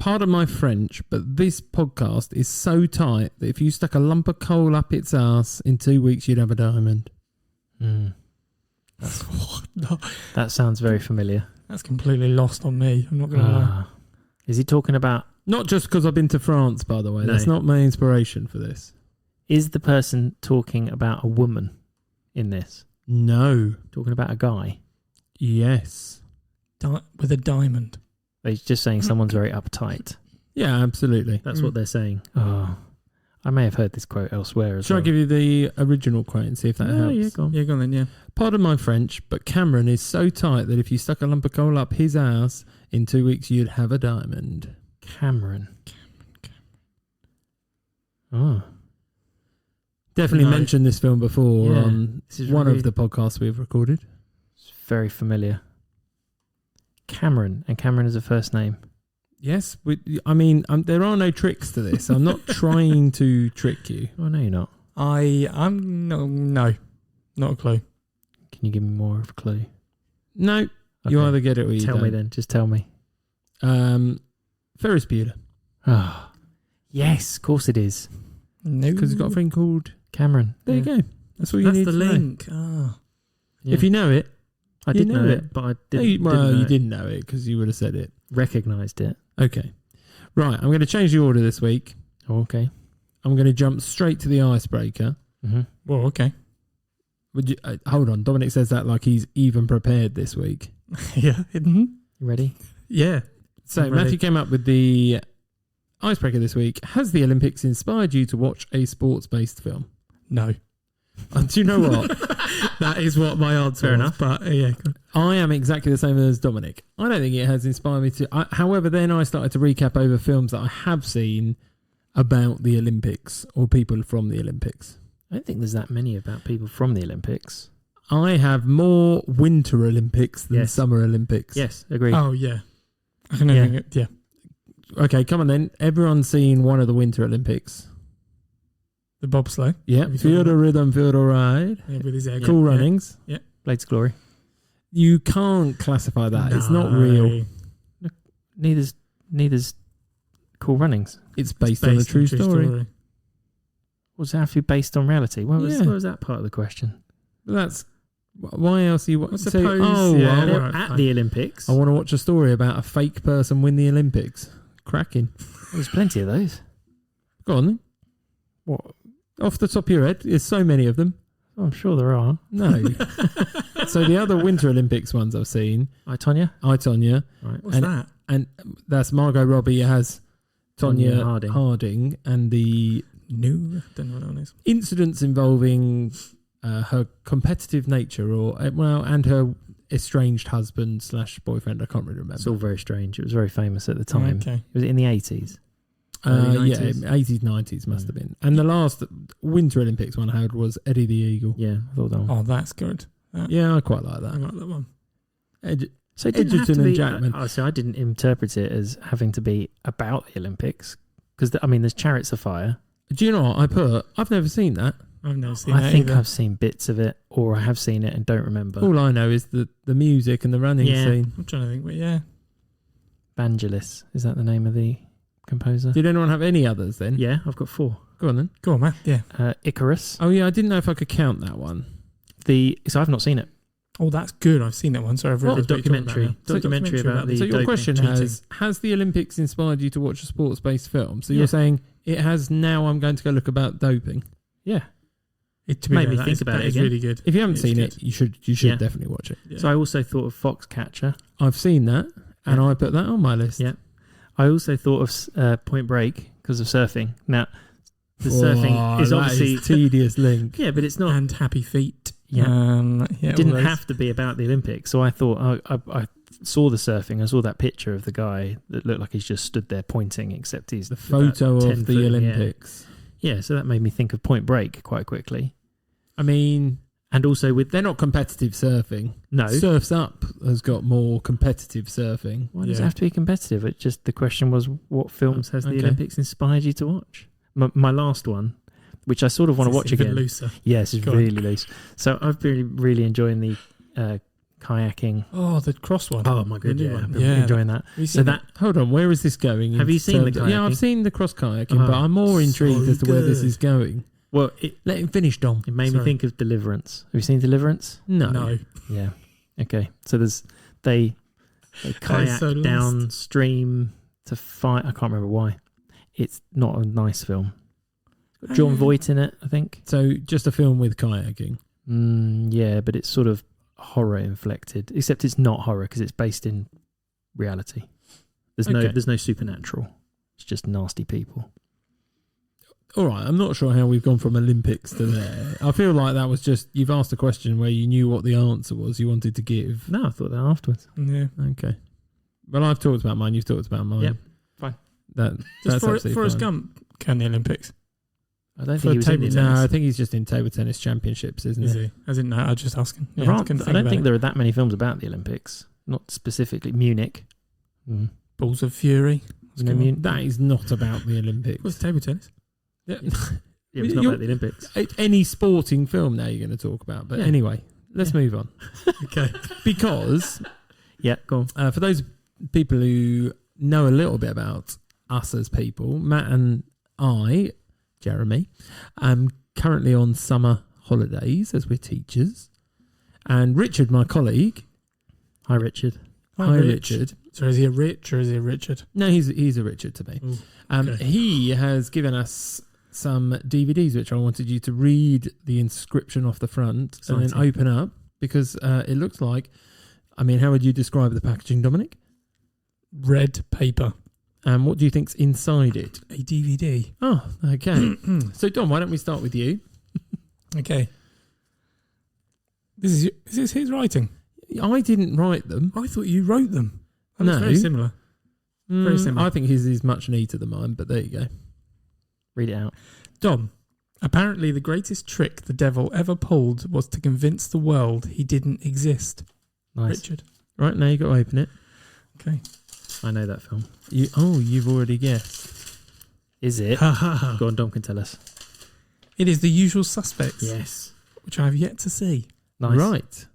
Pardon my French, but this podcast is so tight that if you stuck a lump of coal up its ass, in 2 weeks you'd have a diamond. That sounds very familiar. That's completely lost on me. I'm not going to lie. Is he talking about... Not just because I've been to France, by the way. No. That's not my inspiration for this. Is the person talking about a woman in this? No. Talking about a guy? Yes. With a diamond. He's just saying someone's very uptight. Yeah, absolutely. That's what they're saying. Oh, I may have heard this quote elsewhere as well. Shall I give you the original quote and see if that helps? Yeah, go on. Yeah, go on then, yeah. Pardon my French, but Cameron is so tight that if you stuck a lump of coal up his ass, in 2 weeks you'd have a diamond. Cameron. Oh. Definitely mentioned this film before on one of the podcasts we've recorded. It's very familiar. Cameron. And Cameron is a first name. Yes. There are no tricks to this. I'm not trying to trick you. Oh, no, you're not. I'm no, not a clue. Can you give me more of a clue? No. Okay. You either get it or you don't. Tell me then. Just tell me. Ferris Bueller. Oh, yes, of course it is. No. Because he's got a friend called Cameron. There you go. That's what you need the to link. know. Oh. Yeah. If you know it. I did know it, but I didn't. You didn't know it because you would have said it. Recognised it. Okay. Right, I'm going to change the order this week. Oh, okay. I'm going to jump straight to the icebreaker. Mm-hmm. Well, okay. Would you hold on? Dominic says that like he's even prepared this week. Yeah. Mm-hmm. You ready? Yeah. So Matthew came up with the icebreaker this week. Has the Olympics inspired you to watch a sports-based film? No. Do you know what? That is what my answer Fair was, enough. But yeah. I am exactly the same as Dominic. I don't think it has inspired me to. However, then I started to recap over films that I have seen about the Olympics or people from the Olympics. I don't think there's that many about people from the Olympics. I have more Winter Olympics than Summer Olympics. Yes, agree. Oh, yeah. I can think it. Yeah. Okay, come on then. Everyone's seen one of the Winter Olympics. The bobsleigh. Yeah. Feel the rhythm, feel the ride. Yeah, with his egg. Cool runnings. Yeah. Blades of Glory. You can't classify that. No. It's not real. Neither's Cool Runnings. It's based on a true story. Was it have to be based on reality? What was that part of the question? That's why else you want to say? At the Olympics. I want to watch a story about a fake person win the Olympics. Cracking. There's plenty of those. Go on then. What? Off the top of your head, there's so many of them. Oh, I'm sure there are. No. So the other Winter Olympics ones I've seen. I, Tonya. Right. What's that? And that's Margot Robbie has Tonya Harding and the don't know what that one is. Incidents involving her competitive nature and her estranged husband / boyfriend. I can't really remember. It's all very strange. It was very famous at the time. Okay. Was it in the 80s? Yeah, 80s, 90s must have been. And the last Winter Olympics one I had was Eddie the Eagle. Yeah, I thought that one. Oh, that's good. Yeah, I quite like that. I like that one. So it didn't have to Edgerton be, and Jackman. So I didn't interpret it as having to be about the Olympics. Because, there's Chariots of Fire. Do you know what I've never seen that. I've never seen that. I think either. I've seen bits of it, or I have seen it and don't remember. All I know is the music and the running scene. I'm trying to think, but yeah. Vangelis, is that the name of the composer? Did anyone have any others then? Yeah, I've got 4. Go on then. Go on, man. Yeah. Icarus. Oh yeah, I didn't know if I could count that one. So I've not seen it. Oh, that's good. I've seen that one. Sorry, I've read the documentary. Documentary about the. So your question cheating. has the Olympics inspired you to watch a sports-based film? So you're saying it has. Now I'm going to go look about doping. Yeah. It made me think about it It's again. really good. If you haven't seen it, you should definitely watch it. Yeah. So I also thought of Foxcatcher. I've seen that, and I put that on my list. Yeah. I also thought of Point Break because of surfing. Now, the surfing is obviously a tedious link. Yeah, but it's not. And Happy Feet. Yeah. It didn't have to be about the Olympics. So I thought, I saw the surfing. I saw that picture of the guy that looked like he's just stood there pointing, except he's the photo of the Olympics. Yeah, so that made me think of Point Break quite quickly. I mean, and also they're not competitive surfing. No. Surf's Up has got more competitive surfing. Why does it have to be competitive? It just, the question was, what films has the Olympics inspired you to watch? My last one, which I sort of want to watch again. Looser. Yes, it's really loose. So I've been really enjoying the kayaking. Oh, the cross one. Oh my god, The new yeah, one. I've been Yeah. enjoying that. So that Hold on, where is this going? Have you seen the Yeah, I've kayaking? seen the cross kayaking, but I'm more intrigued so as to where this good. is going. well, Let him finish, Dom. it made me Sorry. think of Deliverance. Have you seen Deliverance? No. Yeah. Okay. So they kayak so lost. downstream to fight. I can't remember why. It's not a nice film. It's got John Voight in it, I think. So just a film with kayaking. Yeah, but it's sort of horror inflected, except it's not horror because it's based in reality. There's no supernatural. It's just nasty people. All right, I'm not sure how we've gone from Olympics to there. I feel like that was just, you've asked a question where you knew what the answer was you wanted to give. No, I thought that afterwards. Yeah. Okay. Well, I've talked about mine, you've talked about mine. Yep, fine. That's Forrest absolutely fine. Gump can the Olympics. I don't For think he was in table the tennis. No, I think he's just in table tennis championships, isn't Is he? he? As in, no, I was just asking. Yeah, There aren't- couldn't I don't about think it. there are that many films about the Olympics. Not specifically Munich. Balls of Fury. You know, Munich. That is not about the Olympics. What's table tennis? Yeah. Yeah, it's not You're- about the Olympics. Any sporting film now you're going to talk about. But Yeah. anyway, let's move on. Okay. Because Yeah, go on. for those people who know a little bit about us as people, Matt and I, Jeremy, currently on summer holidays as we're teachers. And Richard, my colleague. Hi, Richard. Hi, Richard. So is he a Rich or is he a Richard? No, he's a Richard to me. Ooh, okay. He has given us some DVDs, which I wanted you to read the inscription off the front and then Exciting. open up, because it looks like, I mean, how would you describe the packaging, Dominic? Red paper. And what do you think's inside it? A DVD. Oh, okay. So, Dom, why don't we start with you? Okay. Is this his writing? I didn't write them. I thought you wrote them. That No. looks very similar. Very similar. I think his is much neater than mine, but there you go. Read it out. Dom, apparently the greatest trick the devil ever pulled was to convince the world he didn't exist. Nice. Richard. Right, now you've got to open it. Okay. I know that film. You've already guessed. Is it? Ha ha ha. Go on, Dom can tell us. It is The Usual Suspects, Yes. which I have yet to see. Nice. Right.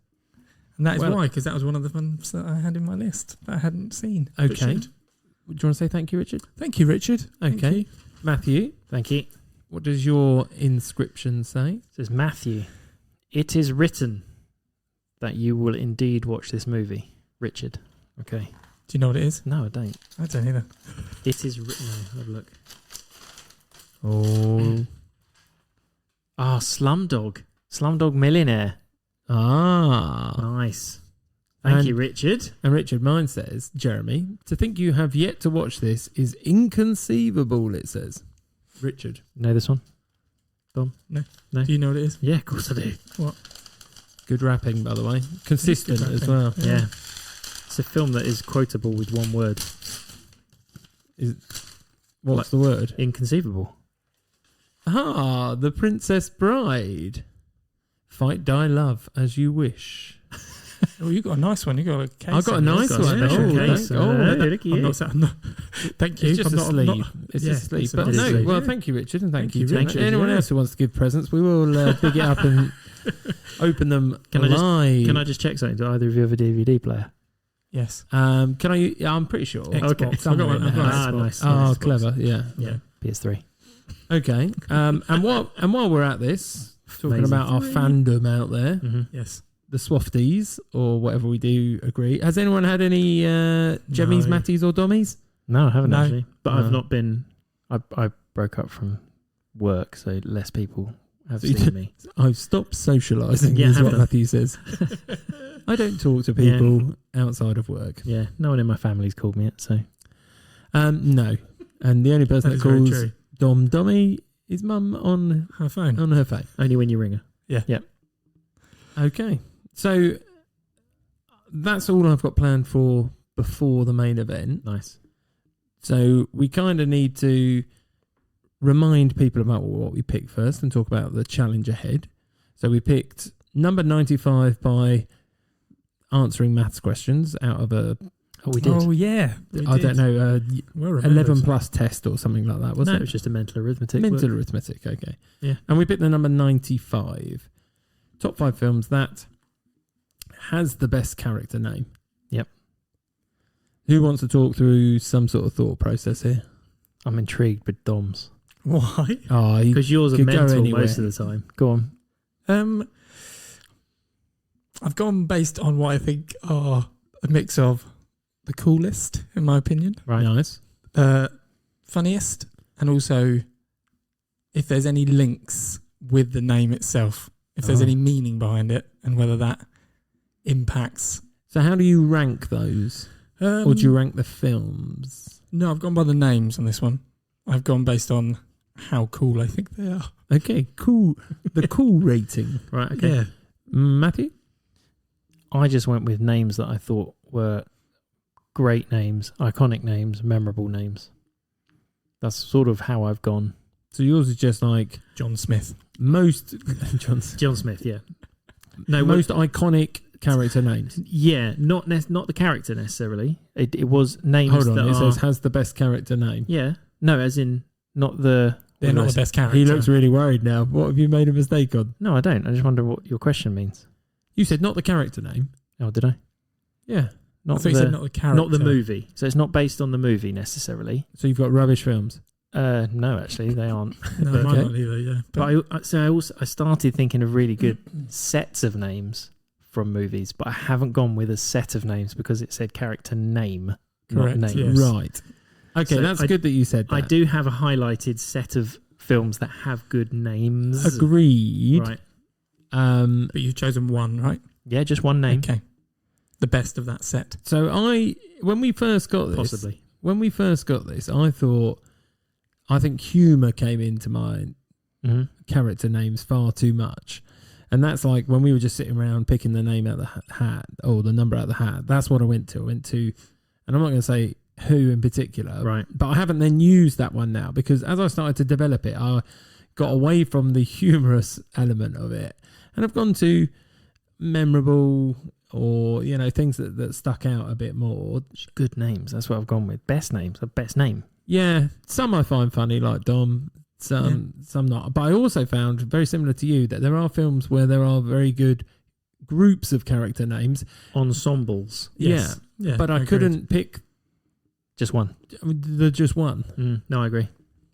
And that is Well- why, because that was one of the films that I had in my list that I hadn't seen. Okay. Richard. Do you want to say thank you, Richard? Thank you, Richard. Thank Okay. you. Matthew, Thank you. what does your inscription say? It says, Matthew, it is written that you will indeed watch this movie. Richard. Okay. Do you know what it is? No, I don't. I don't either. It is written. No, have a look. Oh. Ah, Slumdog. Slumdog Millionaire. Ah. Nice. Thank And- you, Richard. And Richard, mine says, Jeremy, to think you have yet to watch this is inconceivable, it says. Richard. Know this one? Do you know what it is? Yeah, of course I do. Good rapping, by the way. Consistent Good as rapping. well. Yeah. It's a film that is quotable with one word. What's the word? Inconceivable. Ah, The Princess Bride. Fight, die, love, as you wish. Oh, you got a nice one. You got a case. I got a nice Got a one. special Oh, case. thank- oh, Hey, that- look at I'm you. not, thank you. It's just I'm a not, sleeve. It's yeah, a sleeve. it's a But no, sleeve. well, thank you, Richard, and thank you, Thank you, Tim. Richard, Anyone yeah. else who wants to give presents, we will dig it up and open them live. Can I just check something? Do either of you have a DVD player? Yes. Can I? Yeah, I'm pretty sure. Xbox. Okay. I've Somewhere got in one. I've the got house. an Ah, Xbox. nice. Oh, Xbox. clever. Yeah. Yeah. PS3. Okay. And while we're at this, talking Amazing. about our fandom out there, Mm-hmm. Yes. the Swafties or whatever we do agree. Has anyone had any Jemmies, No. Matties, or Dommies? No, I haven't No. actually. But No. I've not been. I broke up from work, so less people have So you seen me. I've stopped socialising, Yeah, is have what done. Matthew says. I don't talk to people outside of work. Yeah, no one in my family's called me it, so. No. And the only person That that, is very calls true. Dom Dommy is Mum on Her phone. her phone. Only when you ring her. Okay. So that's all I've got planned for before the main event. Nice. So we kind of need to remind people about what we picked first and talk about the challenge ahead. So we picked number 95 by answering maths questions out of a, Oh, we did. Oh, yeah. we I did. don't know, Well remembered. 11 plus test or something like that, no, wasn't it it? was just a mental arithmetic. Mental book. arithmetic, okay. Yeah. And we picked the number 95. Top 5 films that has the best character name. Yep. Who wants to talk through some sort of thought process here? I'm intrigued with Dom's. Why? Oh, Because yours are mental most of the time. Go on. I've gone based on what I think are a mix of the coolest, in my opinion, Right. Nice. funniest, and also if there's any links with the name itself, if there's Oh. any meaning behind it, and whether that impacts. So how do you rank those? Or do you rank the films? No, I've gone by the names on this one. I've gone based on how cool I think they are. Okay, cool. The cool rating. Right, okay. Yeah. Matthew? I just went with names that I thought were great names, iconic names, memorable names. That's sort of how I've gone. So yours is just like John Smith. most John Smith, yeah. No, most iconic character names. yeah, not the character necessarily. It was names Hold on, that it are... says has the best character name. Yeah, no, as in not the... They're not the best character. He looks really worried now. What have you made a mistake on? No, I don't. I just wonder what your question means. You said not the character name. Oh, did I? Yeah. I Not thought you said not the character. not the movie. So it's not based on the movie necessarily. So you've got rubbish films. No, actually, they aren't. No, Okay. mine not either, yeah. But I started thinking of really good sets of names from movies, but I haven't gone with a set of names because it said character name, Correct, not names. yes. Right. Okay, So that's good that you said that. I do have a highlighted set of films that have good names. Agreed. Right. But you've chosen one, right? Yeah, just one name. Okay. The best of that set. So when we first got this, Possibly. I think humour came into my Mm-hmm. character names far too much. And that's like when we were just sitting around picking the name out of the hat or the number out of the hat. That's what I went to. And I'm not going to say who in particular, Right. but I haven't then used that one now because as I started to develop it, I got away from the humorous element of it. And I've gone to memorable or, things that stuck out a bit more. Good names. That's what I've gone with. Best names. The best name. Yeah, some I find funny, like Dom. Some not. But I also found, very similar to you, that there are films where there are very good groups of character names. Ensembles. Yes. Yeah. But I agreed. couldn't pick Just one. the just one No, I agree.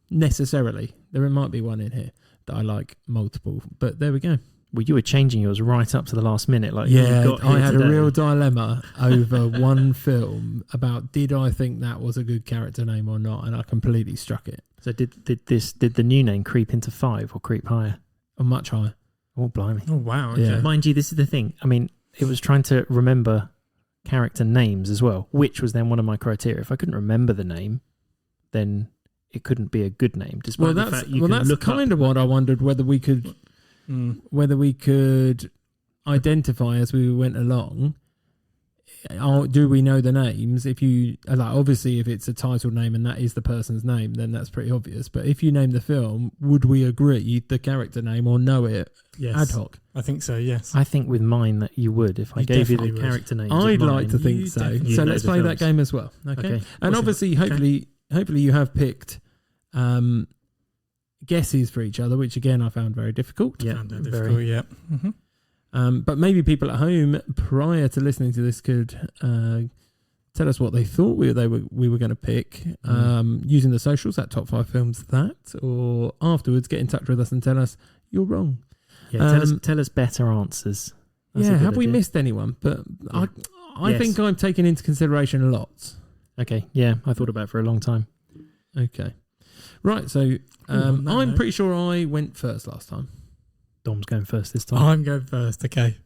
necessarily. There might be one in here that I like multiple. But there we go. Well, you were changing yours right up to the last minute. Like you got I here had today. a real dilemma over one film about did I think that was a good character name or not, and I completely struck it. So did the new name creep into 5 or creep higher? Or much higher. Oh, blimey. Oh, wow. Okay. Yeah. Mind you, this is the thing. I mean, it was trying to remember character names as well, which was then one of my criteria. If I couldn't remember the name, then it couldn't be a good name. Despite the fact you can that's look kind up. of what I wondered whether we could identify as we went along. Do we know the names? If you obviously if it's a title name and that is the person's name, then that's pretty obvious. But if you name the film, would we agree the character name or know it Yes. ad hoc? I think so, yes. I think with mine that you would. If I You gave you the definitely would. character names, I'd of like to mine, think you so. definitely So know let's the play that films. game as well. Okay. Okay. And Awesome. obviously, hopefully you have picked guesses for each other, which again I found very difficult. Yeah, Found that very. difficult, yeah. Mm-hmm. But maybe people at home prior to listening to this could tell us what they thought we were going to pick using the socials at Top 5 Films That, or afterwards get in touch with us and tell us you're wrong. Yeah, tell us better answers. That's a yeah, good have we idea. missed anyone? But Yeah. I Yes. think I'm taking into consideration a lot. Okay, yeah, I thought about it for a long time. Okay, right. So on that I'm note. pretty sure I went first last time. Dom's going first this time. I'm going first, okay.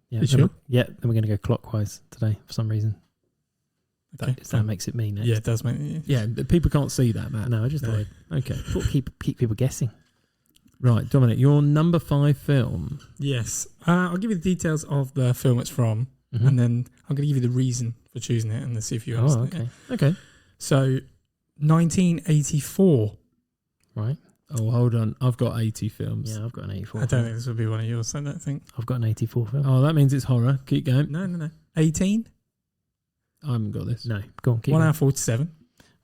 Yeah, You then sure? Yeah, then we're going to go clockwise today for some reason. Okay. That makes it me next. Yeah, it does make Yeah, but people can't see that, Matt. No, I just No. Okay, thought keep people guessing. right, Dominic, your number 5 film. Yes. I'll give you the details of the film it's from, Mhm. and then I'm going to give you the reason for choosing it and then see if you Oh, understand. okay. Okay. So, 1984. Right. Oh, hold on. I've got 80 films. Yeah, I've got an 84. I don't think this will be one of yours, I don't think. I've got an 84 film. Oh, that means it's horror. Keep going. No. 18? I haven't got this. No, go on, keep 1 going. out of 47.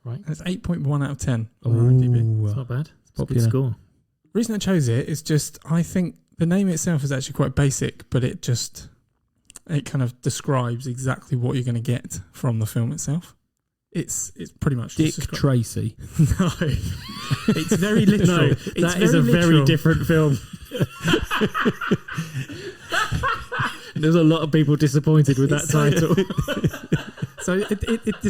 Right. And it's 8.1 out of 10 on Ooh, IMDb. It's not bad. It's a good popular. score. The reason I chose it is just, I think the name itself is actually quite basic, but it just, It kind of describes exactly what you're going to get from the film itself. It's pretty much Dick Tracy. No, it's very literal. That is a very different film. There's a lot of people disappointed with that title. So it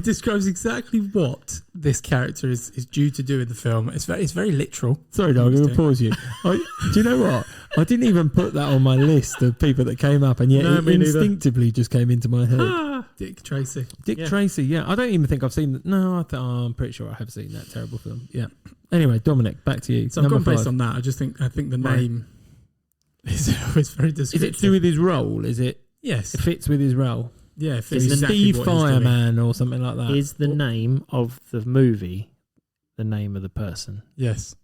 describes exactly what this character is due to do in the film. It's very literal. Sorry, dog, I'm going to pause you. Do you know what? I didn't even put that on my list of people that came up, and yet it instinctively just came into my head. Dick Tracy. Dick Tracy, yeah. I don't even think I've seen that. No, I'm pretty sure I have seen that terrible film. Yeah. Anyway, Dominic, back to you. So I've gone based on that. I think the name is very descriptive. Is it to do with his role? Is it? Yes. It fits with his role. Yeah, it fits Is exactly Steve Fireman or something like that? Is the name of the movie the name of the person? Yes.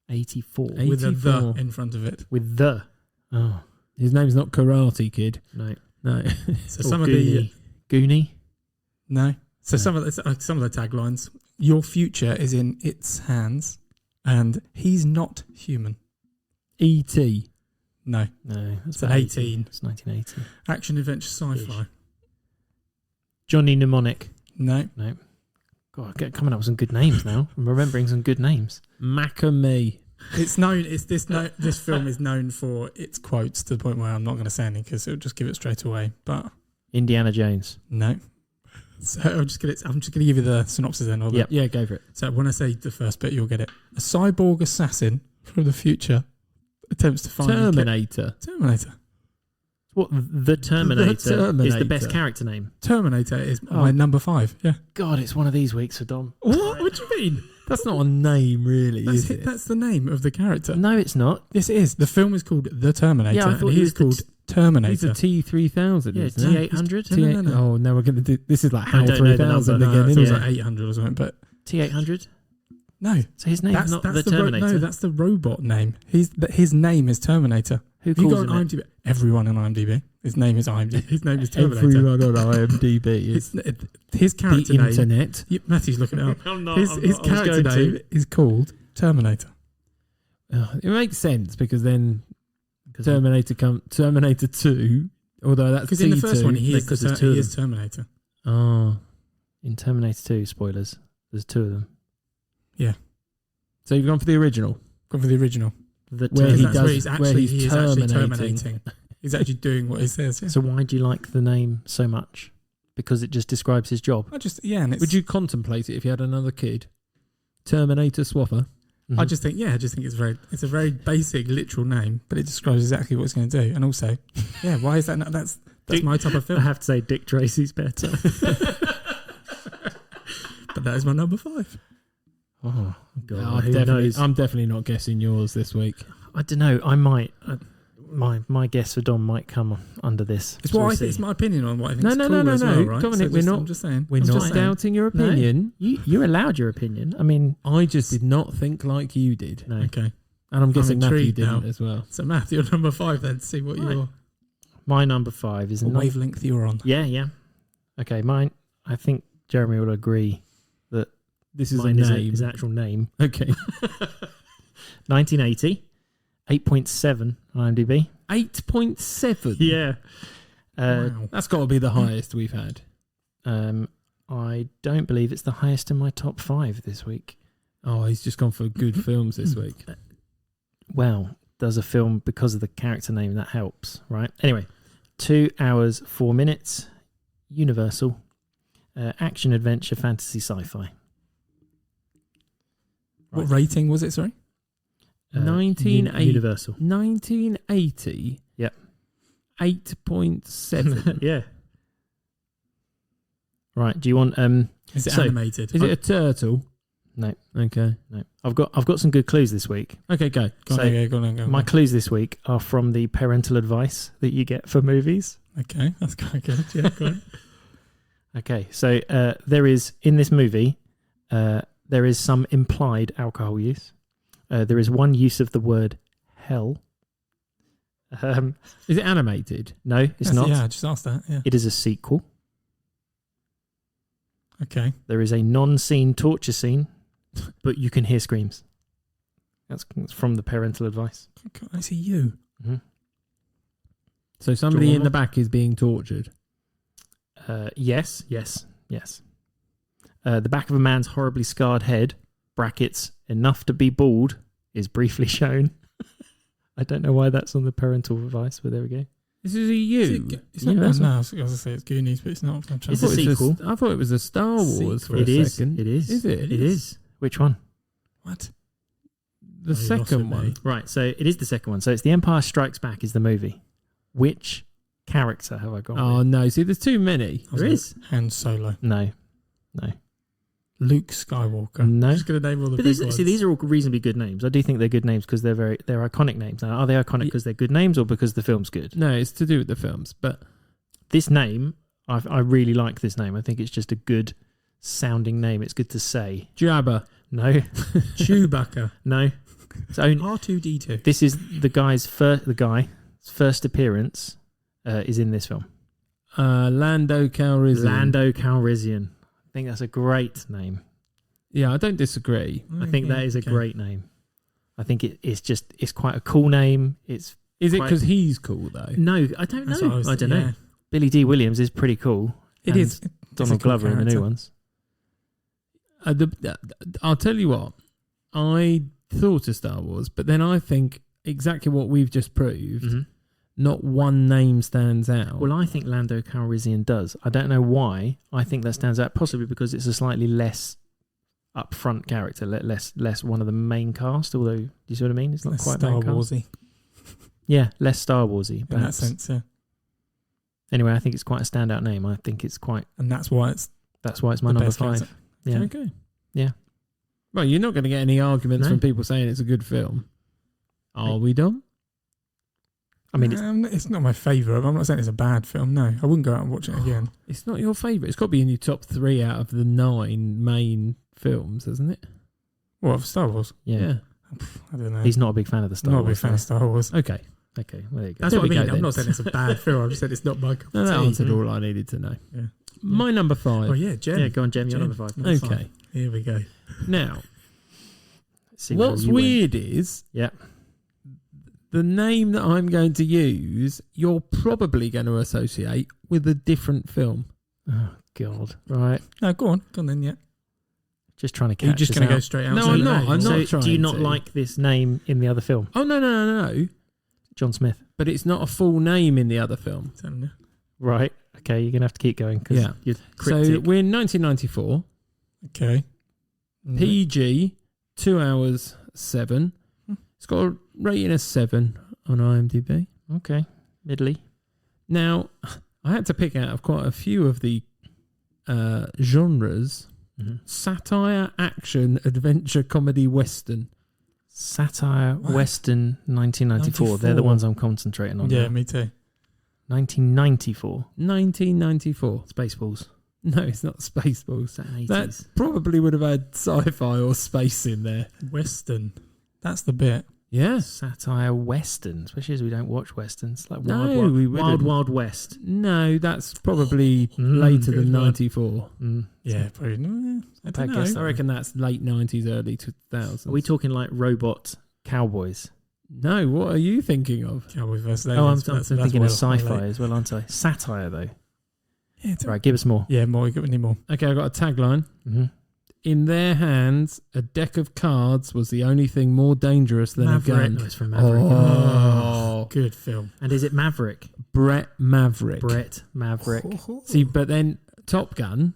84. With a the in front of it. With the. Oh. His name's not Karate Kid. No. So some of the Goonie. No. So some of the taglines. Your future is in its hands, and he's not human. E.T. No. It's an 18. It's 1980. Action adventure sci-fi. Johnny Mnemonic. No. God, coming up with some good names now. I'm remembering some good names. Mac and Me. It's known. This film is known for its quotes to the point where I'm not going to say any because it'll just give it straight away. But Indiana Jones. No. So I'm just gonna give you the synopsis then. Yeah, go for it. So when I say the first bit, you'll get it. A cyborg assassin from the future attempts to find Terminator. What? The Terminator is the best character name. Terminator is my number 5. Yeah. God, it's one of these weeks for Dom. What do you mean? That's not a name, really, is it? That's the name of the character. No, it's not. Yes, it is. The film is called The Terminator. Yeah, I thought he's called Terminator. He's a Yeah, T3000, isn't it? T800. No. Oh, no, we're going to do... This is like HAL 3000 No, again, it feels isn't like 800 or something, but... T800? No. So his name's not the Terminator? No, that's the robot name. His name is Terminator. Who calls him IMDb, everyone on IMDb. His name is IMDb. His name is Terminator. Everyone on IMDb. His character the name... internet. Matthew's looking it up. I'm not. His character name is called Terminator. It makes sense because then Terminator 2, although that's because T2. in the first one he is Terminator. Oh. In Terminator 2, spoilers, there's 2 of them. Yeah. So you've gone for the original? Gone for the original. Where he's actually terminating. He's actually doing what he says. Yeah. So why do you like the name so much? Because it just describes his job. Would you contemplate it if you had another kid? Terminator Swaffer? Mm-hmm. I just think it's a very basic literal name, but it describes exactly what it's going to do. And also, why is that not, that's my type of film. I have to say Dick Tracy's better. But that is my number 5. Oh God! I'm definitely not guessing yours this week. I don't know. I might. My guess for Dom might come under this. It's what I think. It's my opinion on what I think. No. Right? Dominic, I'm just saying. We're not doubting your opinion. No, you allowed your opinion. I mean, I just did not think like you did. No. Okay. And I'm guessing Matthew didn't as well. So Matthew, your number 5 then. See what your... My number 5 is... What wavelength you're on. Yeah. Okay, mine... I think Jeremy will agree that this is mine is his actual name. Okay. 1980. 8.7 on IMDb. 8.7? Yeah. Wow. That's got to be the highest we've had. I don't believe it's the highest in my top 5 this week. Oh, he's just gone for good films this week. Well, there's a film because of the character name that helps, right? Anyway, 2 hours, 4 minutes, Universal, action, adventure, fantasy, sci-fi. Right. What rating was it, sorry? 1980. Universal. 1980? Yep. 8.7. Yeah. Right, do you want... Is it animated? Is it a turtle? No. Okay. No. I've got some good clues this week. Okay, go. Go on. My clues this week are from the parental advice that you get for movies. Okay, that's quite good. Yeah, go on. Okay, so there is, in this movie, there is some implied alcohol use. There is one use of the word hell. Is it animated? No, it's not. Yeah, I just asked that. Yeah. It is a sequel. Okay. There is a non-scene torture scene, but you can hear screams. That's from the parental advice. I see you. Mm-hmm. So somebody one in the more? back is being tortured. Yes. The back of a man's horribly scarred head, brackets, enough to be bald, is briefly shown. I don't know why that's on the parental advice, but there we go. This is a you. It's not. Universal. No, I was going to say it's Goonies, but it's not. I'm trying It's to a think. sequel. I thought it was a Star Wars Sequel. for It a is. second. It is. Is it? It is. Which one? What? The Oh, you lost second me. one. Right, so it is the second one. So it's The Empire Strikes Back is the movie. Which character have I got? Oh, no. See, there's too many. I was There like, is. Han Solo, No. Luke Skywalker. No. I'm just going to name all the But big ones. these are all reasonably good names. I do think they're good names because they're iconic names. Now, are they iconic because they're good names or because the film's good? No, it's to do with the films. But This name, I really like this name. I think it's just a good sounding name. It's good to say. Jabba. No, Chewbacca. no. It's only, R2D2. this is the guy's first appearance is in this film. Lando Calrissian. Lando Calrissian. I think that's a great name. Yeah, I don't disagree. I think that is a great name. I think it's quite a cool name. Is Is it quite- because he's cool, though? No, I don't That's what know. was- I don't yeah. know. Billy D. Williams is pretty cool. It And is. Donald cool Glover in the new character. ones. I'll tell you what. I thought of Star Wars, but then I think exactly what we've just proved. Mm-hmm. Not one name stands out. Well, I think Lando Calrissian does. I don't know why. I think that stands out, possibly because it's a slightly less upfront character, less one of the main cast. Although, do you see what I mean? It's not Less quite Star main cast. Warsy Yeah, less Star Warsy. in that Perhaps. sense, yeah. Anyway, I think it's quite a standout name. I think it's quite. And that's why it's That's why it's my the number best 5. character. Yeah. Okay. Yeah. Well, you're not going to get any arguments No. from people saying it's a good film. Are we done? I mean, it's not my favourite. I'm not saying it's a bad film. No, I wouldn't go out and watch it again. It's not your favourite. It's got to be in your top 3 out of the 9 main films, hasn't it? What, of Star Wars? yeah. I don't know. He's not a big fan of the Star I'm not a big Wars. fan of Star Wars. Okay. Okay, well, there you go. That's There what I we mean. go I'm then. not saying it's a bad film. I've just said it's not my cup No, of that tea. answered all I needed to know. Yeah. My number 5. Oh, yeah, Jem. Yeah, go on, Jem. You're Jem. number 5. That's Okay. fine. Here we go. Now, See where what's you went. weird is Yeah. the name that I'm going to use, you're probably going to associate with a different film. Oh God! Right, No, go on. Go on then, yeah. just trying to catch. You're just us going to go out. straight out. No, to I'm the not. name. I'm So, not trying do you not to. like this name in the other film, Oh, no. John Smith? But it's not a full name in the other film. Telling you. Right. Okay, you're gonna have to keep going because Yeah. you're So cryptic. we're in 1994. Okay. PG, 2 hours 7. It's got a rating of 7 on IMDb. Okay, middly. Now, I had to pick out of quite a few of the genres: satire, action, adventure, comedy, western. Satire, What? Western, 1994. They're the 94. ones I'm concentrating on. Yeah, now. me too. 1994. 1994. Spaceballs. No, it's not Spaceballs. Is that an 80s? That probably would have had sci-fi or space in there. Western. That's the bit. Yeah. Satire Western, especially as we don't watch Westerns. Like No, Wild, we Wild, wouldn't. Wild West. No, that's probably later than good one. 94. Yeah, probably. I don't guess know. I reckon that's late 90s, early 2000s. Are we talking like robot cowboys? No, what are you thinking of? Cowboys versus Oh, I'm aliens. but that's thinking of well sci-fi late. as well, aren't I? Satire, though. Yeah, Right, give us more. yeah, more. You got any more? Okay, I got a tagline. Mm-hmm. In their hands, a deck of cards was the only thing more dangerous than Maverick. a No, gun. it's from Maverick. Oh, Good film. And is it Maverick? Brett Maverick. Brett Maverick. See, but then Top Gun,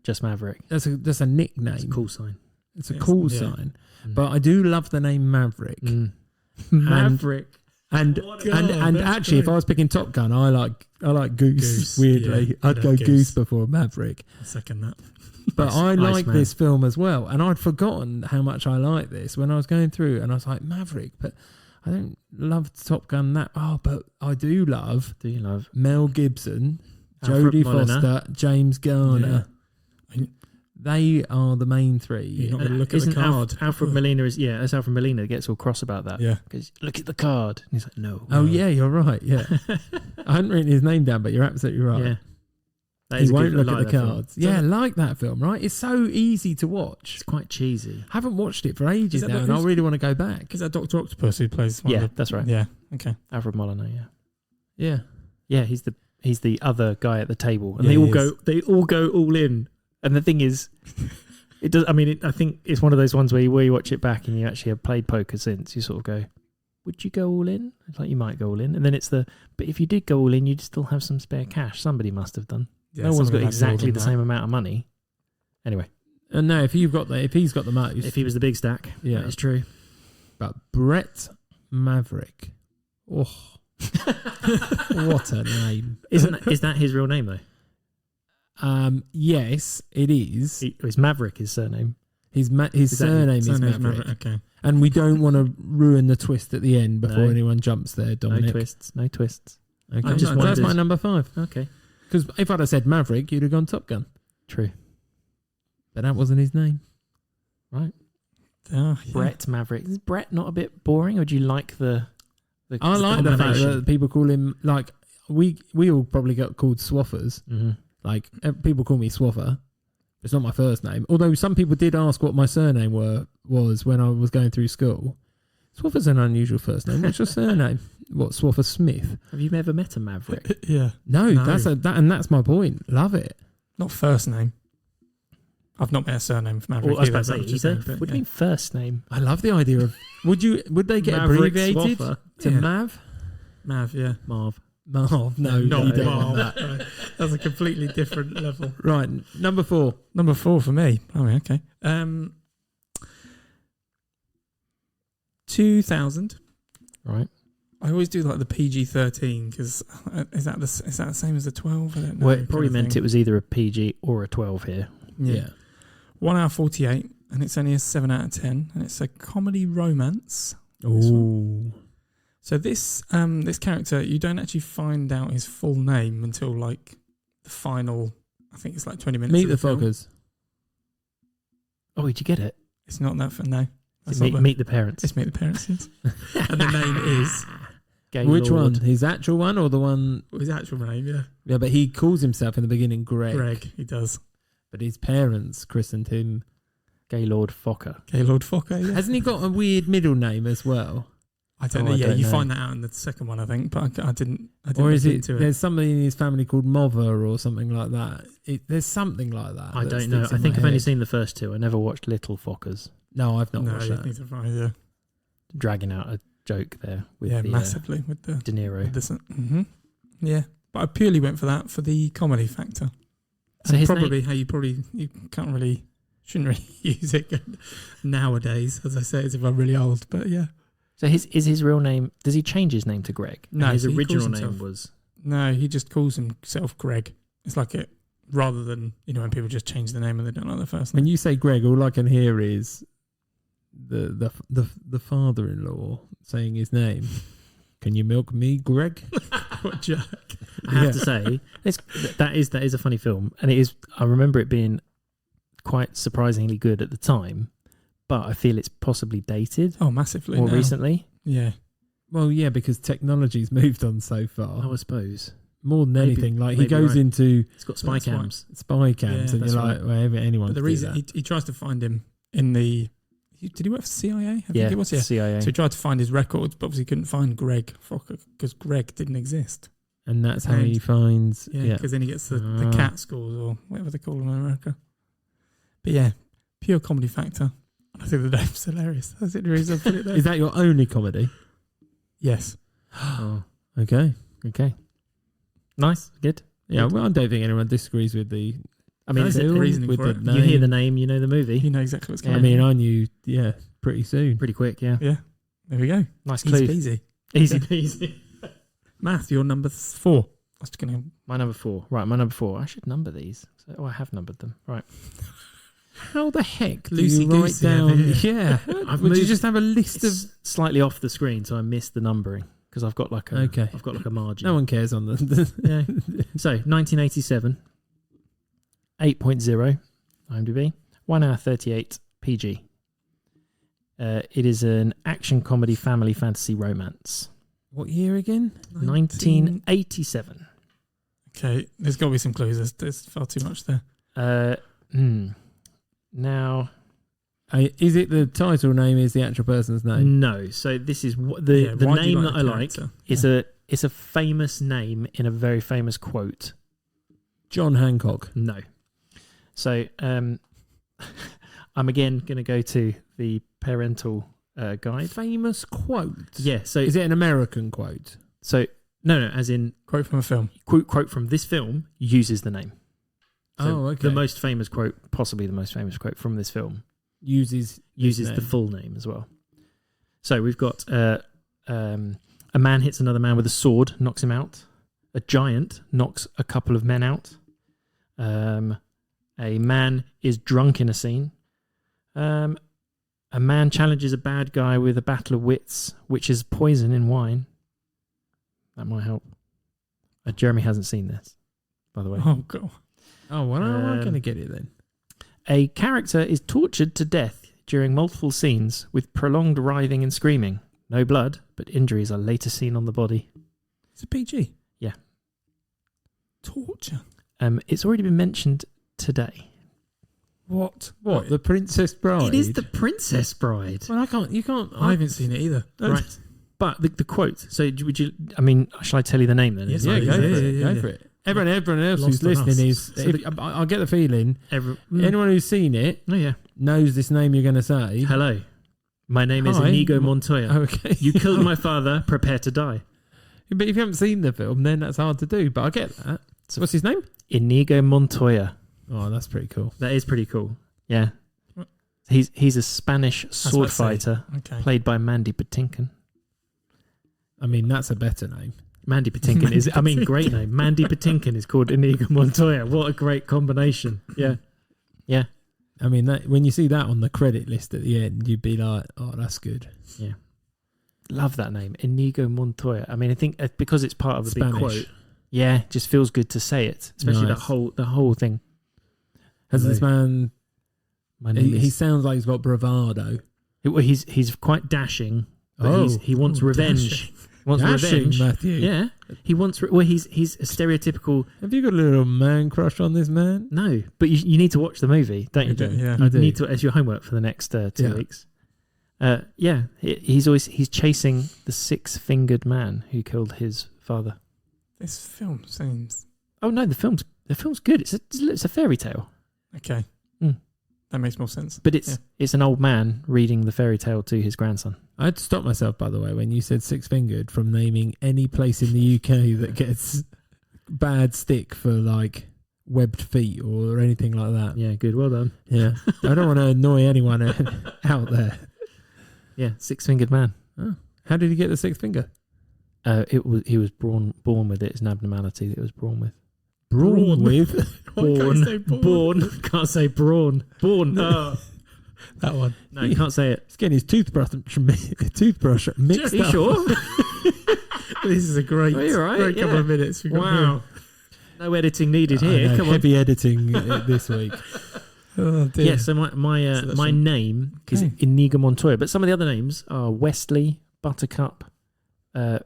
Just Maverick. that's a nickname. It's a cool sign. It's a Yes, cool yeah. sign. But I do love the name Maverick. Maverick. And that's actually, if great. I was picking Top Gun, I like Goose. Goose, Weirdly, yeah. I'd I go love Goose Goose. before Maverick. I second that. But I like Iceman. this film as well, and I'd forgotten how much I like this when I was going through, and I was like Maverick, but I don't love Top Gun that. Oh, but I do love Do you love? Mel Gibson, Alfred Jodie Molina. Foster, James Garner. Yeah. They are the main three. You're not going to look at the Isn't card. Alfred Molina is that's Alfred Molina that gets all cross about that. Yeah. Because look at the card. And he's like, no. Oh yeah, you're right. Yeah, I hadn't written his name down, but you're absolutely right. Yeah. That He is a won't good- look I at like the that film. cards. Yeah, I like that film, right? It's so easy to watch. It's quite cheesy. Haven't watched it for ages Is that now, the- and I who's- really want to go back. Is that Dr. Octopus who plays one Yeah, of the... that's right. Yeah, okay. Alfred Molina, yeah. Yeah. Yeah, he's the other guy at the table, and Yeah, they all go all in. And the thing is, it does. I mean, I think it's one of those ones where you watch it back and you actually have played poker since. You sort of go, would you go all in? It's like you might go all in, and then but if you did go all in, you'd still have some spare cash. Somebody must have done. Yeah, no one's got somebody had more exactly than the that. same amount of money. Anyway, And no, if he's got the most, if he was the big stack, yeah, that is true. but Brett Maverick, oh, what a name! Is that his real name though? Yes, it is. Is Maverick his surname? His surname is Maverick. Okay. And we don't want to ruin the twist at the end before No. anyone jumps there, Dominic. No twists. Okay. I just So that's wondered. my number 5. Okay, Because if I'd have said Maverick, you'd have gone Top Gun. true. But that wasn't his name. Right. Yeah. Brett Maverick. Is Brett not a bit boring, or do you like the I like the fact combination? that people call him, like, we all probably got called Swaffers. Mm-hmm. Like, people call me Swaffer. It's not my first name. Although some people did ask what my surname was when I was going through school. Swaffer's an unusual first name. What's your surname? What, Swaffer Smith? Have you ever met a Maverick? Yeah. No, No. that's my point. Love it. Not first name. I've not met a surname for Maverick. Well, I was either, about to so say, I'm just he's saying, a, but what do yeah. you mean first name? I love the idea of would they get Maverick abbreviated Swaffer. to Yeah. Mav? Mav, yeah. Marv. Marv, no, Not you don't Marv. want that. Right. That's a completely different level. Right, number 4. Number 4 for me. Oh, yeah, okay. 2000. Right. I always do like the PG-13 because is that the same as the 12? I don't know. Well, it probably meant it was either a PG or a 12 here. Yeah. 1 hour 48, and it's only a 7 out of 10, and it's a comedy romance. Ooh. So this character, you don't actually find out his full name until like the final. I think it's like 20 minutes. Meet of the film. Fockers. Oh, did you get it? It's not that for no. That's Meet, not meet the parents. It's Meet the Parents. Yes. And the name is Which Gaylord. one? His actual one or the one? his actual name. Yeah, Yeah, but he calls himself in the beginning Greg. Greg. He does. But his parents christened him. Gaylord Fokker. Gaylord Fokker. Yeah. Hasn't he got a weird middle name as well? I don't Oh, know. I Yeah, don't you know. find that out in the second one, I think. But I didn't. Or is look it into there's somebody in his family called Mother or something like that? There's something like that. I that don't know. sticks I in think my I've only head. seen the first two. I never watched Little Fockers. No, I've not No, watched you that. need to find. Yeah, Dragging out a joke there with yeah, the massively with the. De Niro. Mm-hmm. Yeah, but I purely went for that for the comedy factor. So And his probably how you shouldn't really use it nowadays. As I say, as if I'm really old. But yeah, So is his real name? Does he change his name to Greg? No, And his so he calls original name himself- was. no, he just calls himself Greg. It's like it rather than when people just change the name and they don't like the first When name. you say Greg, all I can hear is the father-in-law saying his name. Can you milk me, Greg? What jerk? I have Yeah. to say, that is a funny film, and it is. I remember it being quite surprisingly good at the time, but I feel it's possibly dated Oh, massively. more now. recently. Yeah. Well, yeah, because technology's moved on so far. I suppose More than Maybe- anything, like he maybe goes right. into it's got spy That's right. cams. spy cams, Yeah, and that's you're like, well, anyone. But the could do reason that. he tries to find him in the. Did he work for CIA? I think it was. Yeah. CIA. So he tried to find his records, but obviously couldn't find Greg Fokker because Greg didn't exist. and that's how and- he finds. Yeah, Yeah, because then he gets the Ah. cat scores or whatever they call them in America. But yeah, pure comedy factor. I think the name's hilarious. That's the reason I put it there. Is that your only comedy? Yes. Oh, Okay. okay. Nice, good. Yeah, well, I don't think anyone disagrees with the. I mean, That's is the it, reasoning with for the it. you hear name. the name, you know the movie. You know exactly what's Yeah. I going on. mean, I knew. Yeah, pretty soon. Pretty quick, yeah. Yeah. There we go. Nice Easy clue. peasy. Easy peasy. Math, you're number 4. I was going to. My number 4. Right, my number 4. I should number these. I have numbered them. Right. How the heck do you write Loosey-goosey over down? here. Yeah, I've would you moved- just have a list of? It's slightly off the screen, so I missed the numbering because I've got like a Okay. I've got like a margin. No one cares on the. Yeah. So 1987, 8.0 IMDb, 1 hour 38 PG. It is an action comedy family fantasy romance. What year again? 1987. Okay, there's got to be some clues. There's far too much there. Now, Is it the title name? Is the actual person's name? no. So this is what the Yeah, why do you name that I the like character? is it's a famous name in a very famous quote. John Hancock. No. So I'm again going to go to the parental guide. Famous quote. Yeah. So Is it an American quote? So no, as in Quote from a film. quote from this film uses the name. So Oh, okay. The most famous quote, possibly the most famous quote from this film, uses the name. full name as well. So we've got a man hits another man with a sword, knocks him out. A giant knocks a couple of men out. A man is drunk in a scene. A man challenges a bad guy with a battle of wits, which is poison in wine. That might help. Jeremy hasn't seen this, by the way. Oh, God. Oh, well, I'm going to get it then. A character is tortured to death during multiple scenes with prolonged writhing and screaming. No blood, but injuries are later seen on the body. It's a PG. Yeah. Torture. It's already been mentioned today. What? What? The Princess Bride? It is The Princess Bride. Well, you can't. I haven't seen it either. Right. But the quote. So would you? I mean, shall I tell you the name then? Yes, Yeah, Yeah, go for yeah, it. yeah, Go for it. Everyone else Lost who's on listening us. is. I get the feeling anyone who's seen it Oh yeah. knows this name you're going to say. Hello. My name is Hi. Inigo Montoya. Okay. You killed my father. Prepare to die. But if you haven't seen the film, then that's hard to do. But I get that. So what's his name? Inigo Montoya. Oh, that's pretty cool. That is pretty cool. Yeah. What? He's a Spanish sword what I say. fighter Okay. played by Mandy Patinkin. I mean, that's a better name. Mandy Patinkin is, I mean, great name. Mandy Patinkin is called Inigo Montoya. What a great combination. Yeah. Yeah. I mean, that when you see that on the credit list at the end, you'd be like, "Oh, that's good." Yeah. Love that name. Inigo Montoya. I mean, I think because it's part of a big Spanish. quote. Yeah. It just feels good to say it. Especially Nice. the whole thing. Has this Hello. man? My name He is. sounds like he's got bravado. Well, he's quite dashing. But he wants revenge. dashing. He wants Dashing, revenge. Matthew. Yeah. He wants. Well, he's a stereotypical. Have you got a little man crush on this man? No, but you need to watch the movie, don't you? I do, Jim? yeah. You I do. need to as your homework for the next 2 Yeah. weeks. Yeah, he's chasing the six-fingered man who killed his father. This film seems... Oh no, the film's good. It's a fairy tale, Okay. Mm. That makes more sense. but it's an old man reading the fairy tale to his grandson. I had to stop myself, by the way, when you said six-fingered, from naming any place in the UK that gets bad stick for like webbed feet or anything like that. Yeah, good. Well done. Yeah, I don't want to annoy anyone out there. Yeah, six-fingered man. How did he get the sixth finger? He was born with it. It's an abnormality that it was born with. Brawn with. Born. Can't say brawn. Born. No, That one. you can't say it. He's getting his toothbrush mixed Are you up. sure? This is a great, Oh, you're right, great couple yeah. of minutes. We've got Wow. No editing needed I here. know, Come on. heavy editing this week. here. Oh, dear. Yeah, so my that's my from- name is Okay. Inigo Montoya, but some of the other names are Wesley, Buttercup, What,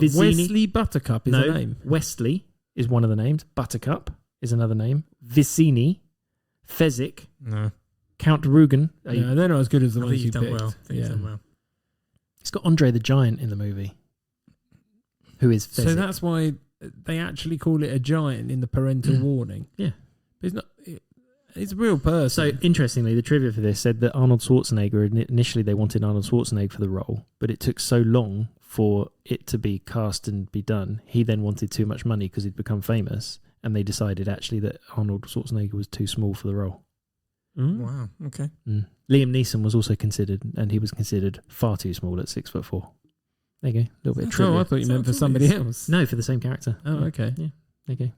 Vizzini. Wesley Buttercup is No. the name? Wesley is one of the names. Buttercup is another name. Vicini, Fezzik, No. Count Rugen. No, they're not as good as the I ones think you you've done picked. well. I think you've done well. It's got Andre the Giant in the movie, who is Fezzik. So that's why they actually call it a giant in the parental warning. Yeah. But it's not. It's a real person. So interestingly, the trivia for this said that Arnold Schwarzenegger, initially they wanted Arnold Schwarzenegger for the role, but it took so long for it to be cast and be done. He then wanted too much money because he'd become famous, and they decided actually that Arnold Schwarzenegger was too small for the role. Mm. Wow. Okay. Liam Neeson was also considered, and he was considered far too small at 6'4". There you go, a little bit of Oh, trivia. I thought you meant for Sounds somebody obvious. else. No, for the same character. Oh, okay. There you go.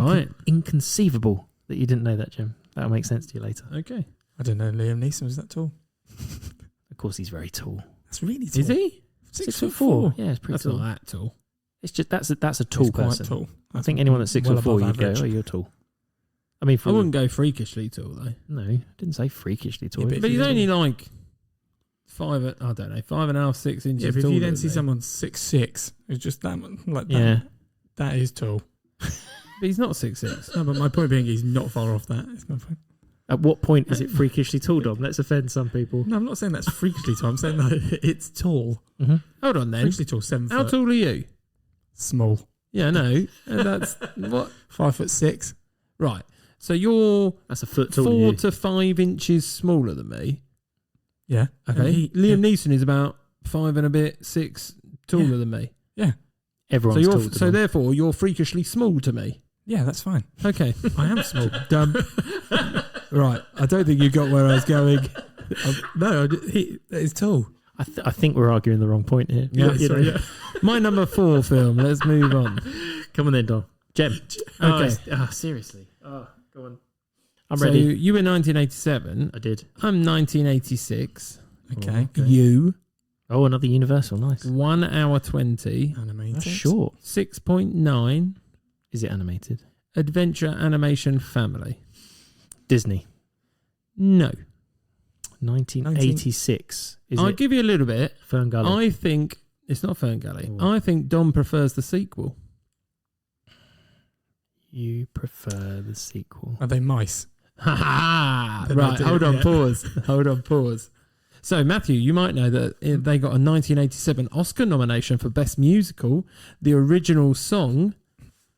Right. Inconceivable that you didn't know that, Jim. That'll make sense to you later. Okay. I don't know. Liam Neeson was that tall? Of course, he's very tall. That's really tall. Is he? 6'4". Yeah, it's pretty That's tall. not that tall. It's just that's a tall He's quite person. tall. I think anyone that's 6'4", well above you'd go, average. "Oh, you're tall." I mean, I wouldn't go freakishly tall though. No, I didn't say freakishly tall. Yeah, But he's only like 5.5, 6 inches Yeah, but if taller you than then see me. someone 6'6", who's just that much, like that, Yeah. that is tall. But he's not 6'6". No, but my point being, he's not far off that. Is my point. At what point is it freakishly tall, Dom? Let's offend some people. No, I'm not saying that's freakishly tall. I'm saying that it's tall. Mm-hmm. Hold on then. Freakishly tall, 7 How foot. tall are you? Small. Yeah, no. And that's what? 5'6". Right. So you're That's a foot taller 4 than you. to 5 inches smaller than me. Yeah. Okay. Liam Neeson is about 5 and a bit, 6 taller than me. Everyone's So taller you're than so Dom. therefore you're freakishly small to me. Yeah, that's fine. Okay. I am small. Dumb. Right. I don't think you got where I was going. No, he's tall. I think we're arguing the wrong point here. Yeah, You sorry, know. yeah. My number 4 film. Let's move on. Come on then, Dom. Gem. Okay. Seriously. Oh, go on. I'm So ready. you were 1987. I did. I'm 1986. Okay. You Oh, another Universal. Nice. 1 hour 20. Animated. That's short. 6.9 Is it animated? adventure animation family. Disney. No. 1986. Is I'll it give you a little bit. Fern Gully? I think it's not Fern Gully. Oh. I think Dom prefers the sequel. You prefer the sequel. Are they mice? Ha ha! Then I Right, do, hold on, yeah. pause. Hold on, pause. So, Matthew, you might know that they got a 1987 Oscar nomination for Best Musical. The original song,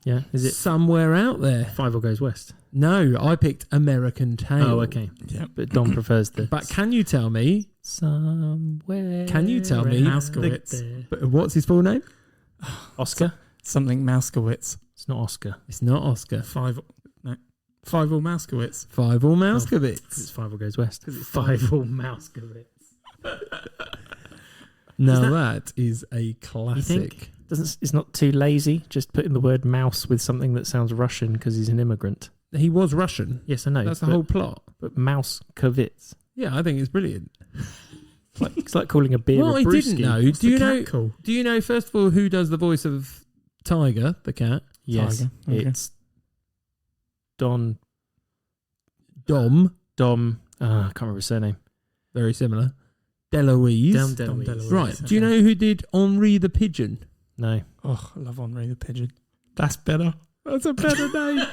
Yeah. Is it Somewhere Out There. Five All Goes West? No, I picked American Tail. Oh, okay. Yeah. But Dom prefers the But can you tell me, somewhere. Can you tell me Mouskowitz. what's his full name? Oscar? Something Mouskowitz. It's not Oscar. It's not Oscar. Five all Mouskowitz. Five All Mouskowitz. It's Five All Goes West. it's Five All Mouskowitz. Now Is that is a classic. think? It's not too lazy. Just putting the word mouse with something that sounds Russian because he's an immigrant. He was Russian. Yes, I know. That's the but, whole plot. But Mouskowitz. Yeah, I think it's brilliant. It's like calling a beer What a I brewski. didn't know. What's Do you the know? cat called? Do you know? First of all, who does the voice of Tiger, the cat? Yes, Tiger. Okay. it's Dom. Dom. I can't remember his surname. Very similar. DeLuise. Dom Dom DeLuise. DeLuise. Right. Do you Okay. know who did Henri the Pigeon? No. Oh, I love Henri the Pigeon. That's better. That's a better name.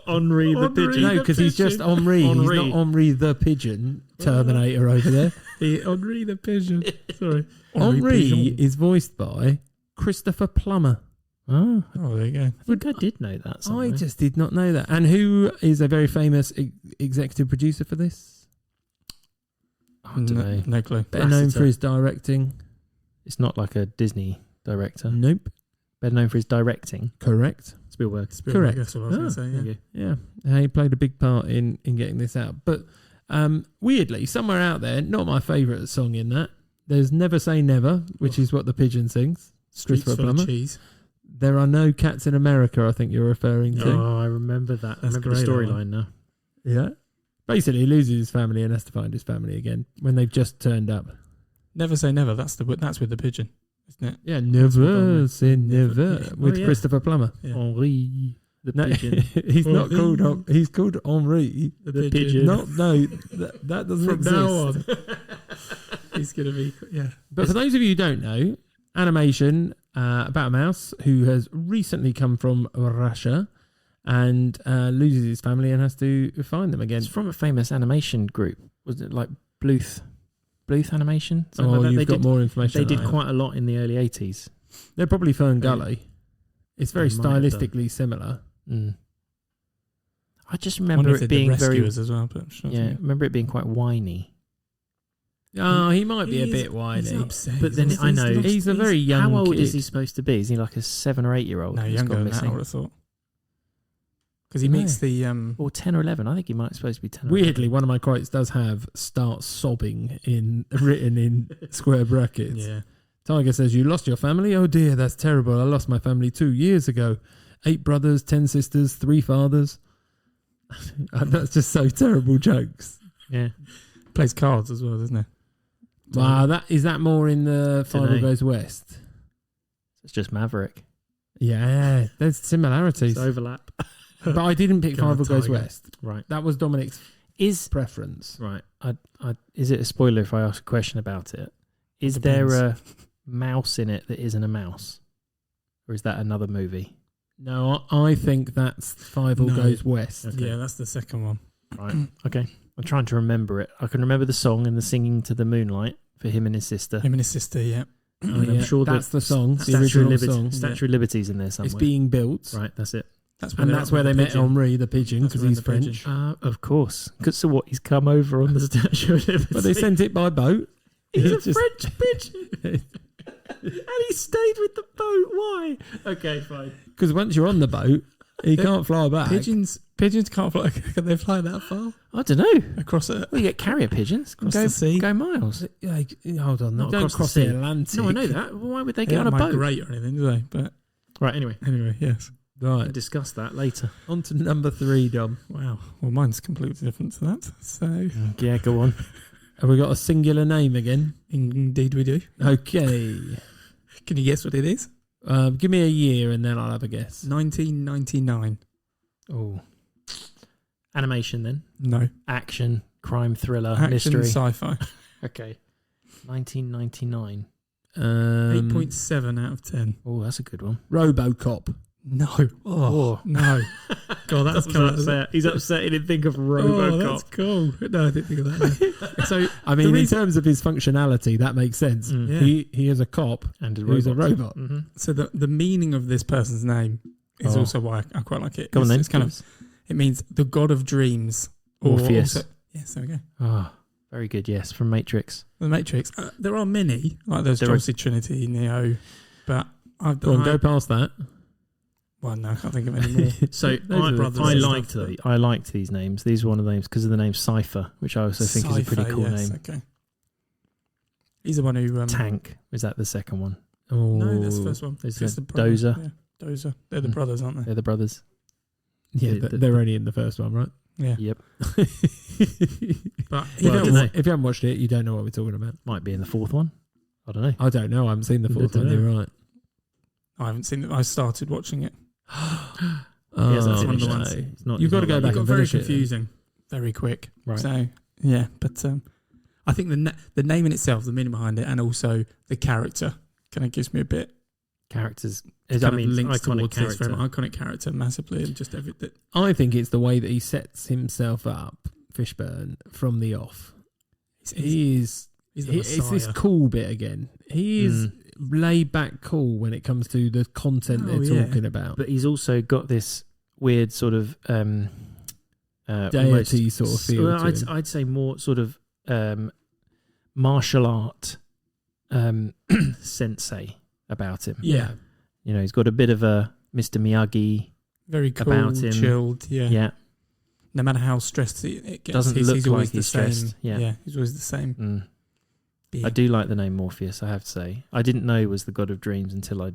Henri the Pigeon. No, because he's just Henri. He's Henri. not Henri the Pigeon. Terminator over there. Henri the Pigeon. Sorry. Henri Pigeon. is voiced by Christopher Plummer. Oh, Oh, there you go. I think I did know that. I Somewhere. just did not know that. And who is a very famous executive producer for this? I don't know. No clue. Better known Lasseter. for his directing. It's not like a Disney director. Nope. Better known for his directing. Correct. Spielberg. Correct. That's what I was going to say. There Yeah. you go. Yeah. He played a big part in getting this out. But weirdly, somewhere out there, not my favourite song in that. There's Never Say Never, which is what the pigeon sings. Streets Christopher full of Plummer. cheese. There Are No Cats in America, I think you're referring to. Oh, I remember that. I That's remember the great, that storyline now. Yeah. Basically, he loses his family and has to find his family again when they've just turned up. Never say never. That's with the pigeon, isn't it? Yeah, with never Henri. say never Yeah. with Oh, yeah. Christopher Plummer. Yeah. Henri the No, pigeon. he's not Henri. called. He's called Henri. The pigeon. Not no, that doesn't From exist. now on, he's going to be. Yeah. But for those of you who don't know, animation about a mouse who has recently come from Russia and loses his family and has to find them again. It's from a famous animation group. Was it like Bluth Animation? Something Oh, like that. you've They got did, more information. They on did that. quite a lot in the early 80s. They're probably Fern Gully. It's very They might have done. stylistically similar. Mm. I just Wonder remember if it they did being very... rescuers as well, but I'm sure. Yeah, remember it being quite whiny. Oh, he might be a He's- bit He's whiny. upset. But then I know- He's a very young How old kid. is he supposed to be? Is he like a 7 or 8 year old? No, who's younger gone than that, I missing? would have thought. Because he No. meets the Or 10 or 11. I think he might supposed to be 10 or Weirdly, one of my quotes does have "start sobbing" written in square brackets. yeah. Tiger says, "You lost your family? Oh dear, that's terrible. I lost my family 2 years ago. 8 brothers, 10 sisters, 3 fathers." And that's just so terrible jokes. 11. Plays cards as well, doesn't he? Wow, that more in the Five Dunno. Goes West? Yeah. It's just Maverick. Yeah, there's similarities. It's overlap. But I didn't pick Go on, Five Goes Tiger. West. Right. That was Dominic's Is preference. right. Is it a spoiler if I ask a question about it? Is Depends. there a mouse in it that isn't a mouse? Or is that another movie? No, I think that's Five No. Goes West. Okay. Yeah, that's the second one. Right. Okay. I'm trying to remember it. I can remember the song and the singing to the moonlight for him and his sister. Him and his sister, yeah. And I'm sure that's the song, the Statue of original song. Statue of Liberty's in there somewhere. It's being built. Right, that's it. That's where they met pigeon. Henri the pigeon, That's because when he's the French. pigeon- Of course. So what? He's come over on the Statue of Liberty. But they sent it by boat. He's a It's just- French pigeon. And he stayed with the boat. Why? Okay, fine. Because once you're on the boat, he can't fly back. Pigeons can't fly. Can they fly that far I don't know. across it? Well, you get carrier pigeons. Across go, the sea? Go miles. Like, hold on, Not don't across the cross the sea. Atlantic. No, I know that. Well, why would they They get on don't a boat? migrate or anything, do they? But Right, anyway. anyway, yes. We'll Right, discuss that later. on to number 3, Dom. Wow. Well, mine's completely different to that. So Yeah, go on. Have we got a singular name again? indeed we do. Okay. Can you guess what it is? Give me a year and then I'll have a guess. 1999. Oh. Animation then. No. Action, crime, thriller, Action mystery. sci-fi. Okay. 1999. 8.7 out of 10. Oh, that's a good one. RoboCop. No. Oh. No. God, that's He's cool. upset. He's upset. He didn't think of Oh, RoboCop. that's cool. No, I didn't think of that. So, I mean, in reason- terms of his functionality, that makes sense. Mm. Yeah. He is a cop And who's a robot. Mm-hmm. So the meaning of this person's name is Oh. also why I quite like it. Go on then. It's kind of, it means the god of dreams. Or Morpheus. also- yes, there we go. Oh, very good. Yes, from Matrix. The Matrix. There are many, like there's There are- Josie, Trinity, Neo, but I've Go on, go past that. well, no, I can't think of any more. So Those are the brothers I and liked stuff, the, I liked these names. These were one of the names because of the name Cypher, which I also think is a pretty Cypher, cool yes, name. Okay. He's the one who Tank, is that the second one? Oh, No, that's the first one. Is It's that the brothers, Dozer? Yeah, Dozer. They're the Mm. brothers, aren't they? They're the brothers. Yeah, The- they're only in the first one, right? Yeah. Yep. But If you Well, I haven't dunno. if you haven't watched it, you don't know what we're talking about. Might be in the fourth one. I don't know. I don't know. I haven't seen the fourth Don't one. know. You're right. I haven't seen it. I started watching it. Oh, Yes, that's one of the no. ones. It's not, You've it's got to not go like back It got and very finish it. confusing, very quick. Right. So yeah, but I think the name in itself, the meaning behind it, and also the character kind of gives me a bit. characters. Kind I of mean, links iconic towards this very character. iconic character massively, and just everything. I think it's the way that he sets himself up, Fishburne, from the off. He's the It's this Messiah. cool bit again. He is laid back cool when it comes to the content Oh, they're yeah. talking about. But he's also got this weird sort of Deity sort of feel Well, to him. I'd say more sort of martial art sensei about him. Yeah, You know, he's got a bit of a Mr. Miyagi. very cool, About him. chilled. Yeah. Yeah. No matter how stressed it gets, Doesn't he's look always like the he's same. stressed. Yeah. he's always the same. Mm. being. I do like the name Morpheus, I have to say. I didn't know he was the god of dreams until I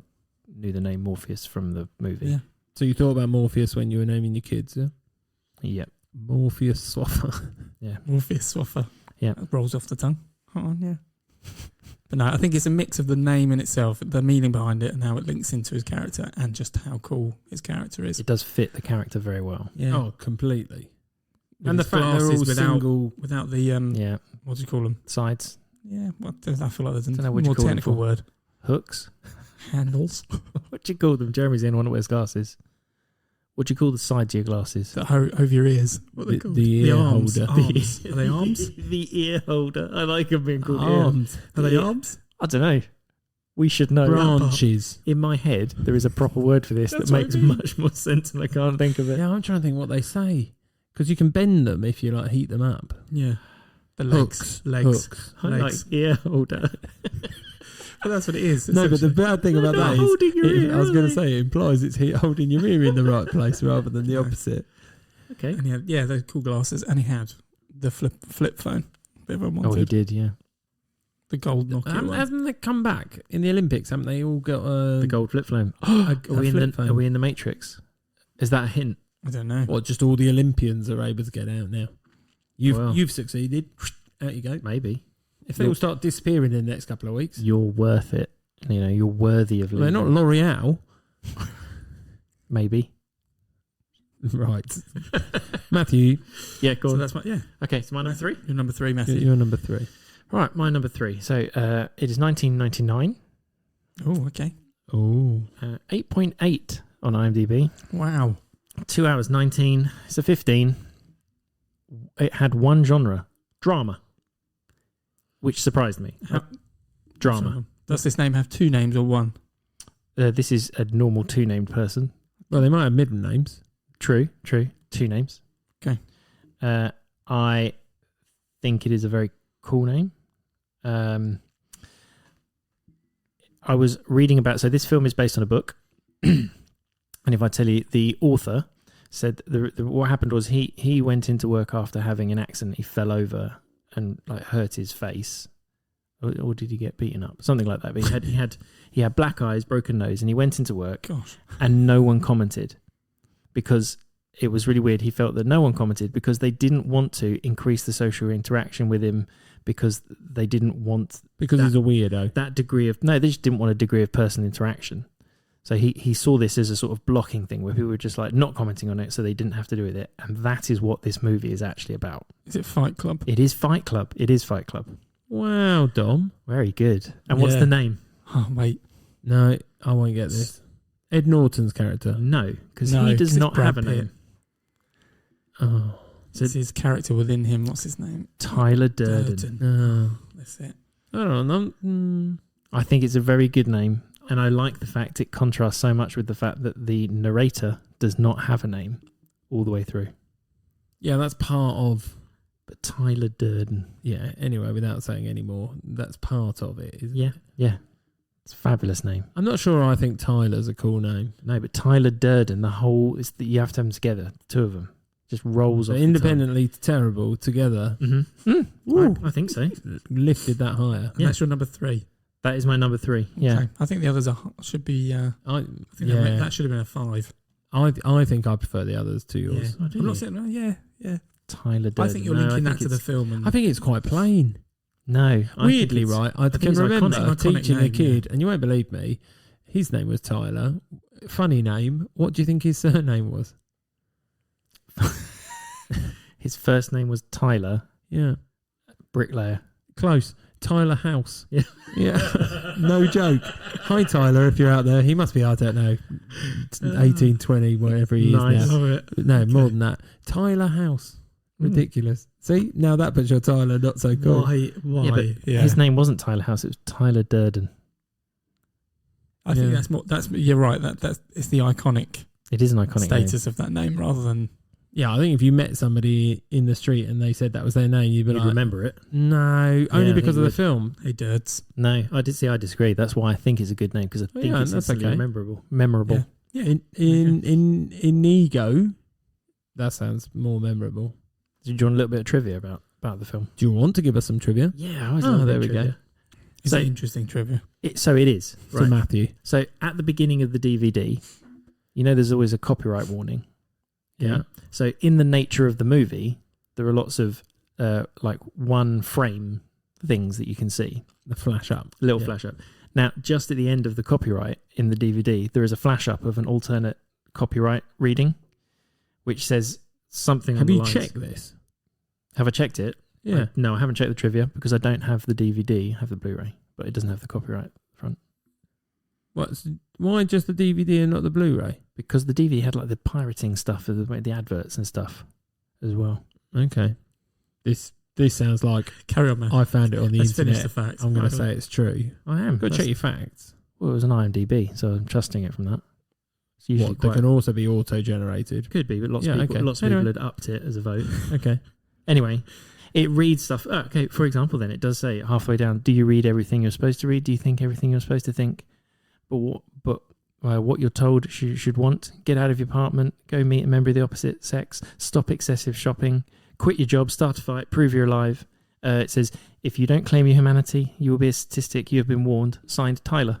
knew the name Morpheus from the movie. Yeah. So you thought about Morpheus when you were naming your kids, yeah? Yep. Morpheus Swaffer. Yeah. Morpheus Swaffer. Yeah. That rolls off the tongue. Oh, yeah. But no, I think it's a mix of the name in itself, the meaning behind it, and how it links into his character, and just how cool his character is. It does fit the character very well. Yeah. Oh, completely. With And the his fact they're all glasses single. without the Yeah. what do you call them? Sides. Yeah, well, I feel like there's Don't a know what you more call them technical for. word. Hooks. Handles. What do you call them? Jeremy's the only one that wears glasses. What do you call the sides of your glasses? That over your ears. What are they The- called? the ear arms. holder. Arms. Are they arms? The ear holder. I like them being called ear. Arms. Are they Yeah. arms? I don't know. We should know. Branches. In my head, there is a proper word for this That's that what I makes mean. much more sense, and I can't think of it. Yeah, I'm trying to think what they say. Because you can bend them if you like heat them up. Yeah. The legs. Hooks. Legs. Hooks. I like Legs. ear holder. But that's what it is. No, but the essentially. bad thing about They're that not holding your is, ear, I was are going to they? say, it implies it's holding your ear in the right place rather than the No. opposite. Okay. And he had, yeah, those cool glasses, and he had the flip phone. Bit of a Oh, he wanted. did, yeah. The gold Nokia one. Hasn't they come back in the Olympics? Haven't they all got The gold flip phone. a Are we in flip the phone? Are we in the Matrix? Is that a hint? I don't know. What, just all the Olympians are able to get out now? Well. You've succeeded. Out you go. Maybe. If they all start disappearing in the next couple of weeks. You're worth it. You know, you're worthy of Well, they're living. not L'Oreal. Maybe. Right. Matthew, Yeah, go So on. that's my Okay, so my number three. You're number 3, Matthew. you're number 3. Right, my number three. So it is 1999. Oh, okay. Oh. 8.8 on IMDb. Wow. 2 hours 19. It's a 15. it had one genre, drama, which surprised me. Drama. So, does this name have two names or one? This is a normal two-named person. Well, they might have middle names. True. Two names. Okay. I think it is a very cool name. I was reading about... So this film is based on a book. And if I tell you, the author said what happened was he went into work after having an accident. He fell over and like hurt his face. Or did he get beaten up? Something like that. But he had black eyes, broken nose, and he went into work. Gosh. And no one commented because it was really weird. He felt that no one commented because they didn't want to increase the social interaction with him because they didn't want Because he's a weirdo. that degree of... No, they just didn't want a degree of personal interaction. So he saw this as a sort of blocking thing where people were just like not commenting on it so they didn't have to do with it. And that is what this movie is actually about. Is it Fight Club? It is Fight Club. It is Fight Club. Wow, Dom. Very good. And what's Yeah. the name? Oh, wait. No, I won't get this. Ed Norton's character. No, because No, he 'cause does it's not Brad have a Pitt. name. Oh, It's his character within him. What's his name? Tyler Durden. Durden. no. That's it. I don't know. I think it's a very good name. And I like the fact it contrasts so much with the fact that the narrator does not have a name all the way through. Yeah, that's part of... But Tyler Durden. Yeah, anyway, without saying any more, that's part of it, isn't Yeah, it? yeah. It's a fabulous name. I'm not sure I think Tyler's a cool name. No, but Tyler Durden, you have to have them together, the two of them. Just rolls But off independently terrible, together, I think so. lifted that higher. And that's your number 3. That is my number 3. Yeah. Okay. I think the others should be... I I think yeah. that should have been a 5. I think I prefer the others to yours. Oh, do I'm you? not saying... Yeah. Tyler Durden. I think you're No, linking I that think to the film. And I think it's quite plain. No. I Weirdly, think it's- right? I think can it's remember iconic teaching a name, kid, and you won't believe me, his name was Tyler. Funny name. What do you think his surname was? His first name was Tyler, Yeah, bricklayer. close. Tyler House. Yeah. Yeah. No joke. Hi, Tyler, if you're out there. He must be, I don't know, 18, 20, wherever he Nice. is now. love it. No, more than that. Tyler House. Ridiculous. See, now that puts your Tyler not so cool. Why? Yeah, but his name wasn't Tyler House, it was Tyler Durden. I think Yeah. that's more... You're right. That's it's the iconic It is an iconic name. status of that name rather than... Yeah, I think if you met somebody in the street and they said that was their name, you'd be You'd like, remember it. no, only I because think of the you film. Hey, Dirds. No, I disagree. That's why I think it's a good name, because I think yeah, it's that's instantly okay. memorable. Yeah. In Ego, that sounds more memorable. Do you want a little bit of trivia about the film? Do you want to give us some trivia? Yeah, I always Oh, love a bit there of we go. trivia. Is So- that interesting trivia? So it is. So Right. Matthew. So at the beginning of the DVD, there's always a copyright warning. Yeah. So in the nature of the movie, there are lots of like one frame things that you can see. The flash up. Little Yeah. flash up. Now, just at the end of the copyright in the DVD, there is a flash up of an alternate copyright reading, which says something. Have on the you lines. checked this? Have I checked it? Yeah. No, I haven't checked the trivia because I don't have the DVD. I have the Blu-ray, but it doesn't have the copyright front. Why just the DVD and not the Blu-ray? Because the DVD had like the pirating stuff, the adverts and stuff as well. Okay. This sounds like Carry on, man. I found it on the Let's internet. finish the facts. I'm going to say it's true. I am. Go check your facts. Well, it was an IMDb, so I'm trusting it from that. It's usually What, they quite... can also be auto-generated. Could be, but lots Yeah, of people, okay. lots of people Anyway. had upped it as a vote. Okay. Anyway, it reads stuff. Oh, okay, for example, then it does say halfway down, do you read everything you're supposed to read? Do you think everything you're supposed to think? But what you're told you should want, get out of your apartment, go meet a member of the opposite sex, stop excessive shopping, quit your job, start a fight, prove you're alive. It says, if you don't claim your humanity, you will be a statistic. You have been warned. Signed, Tyler.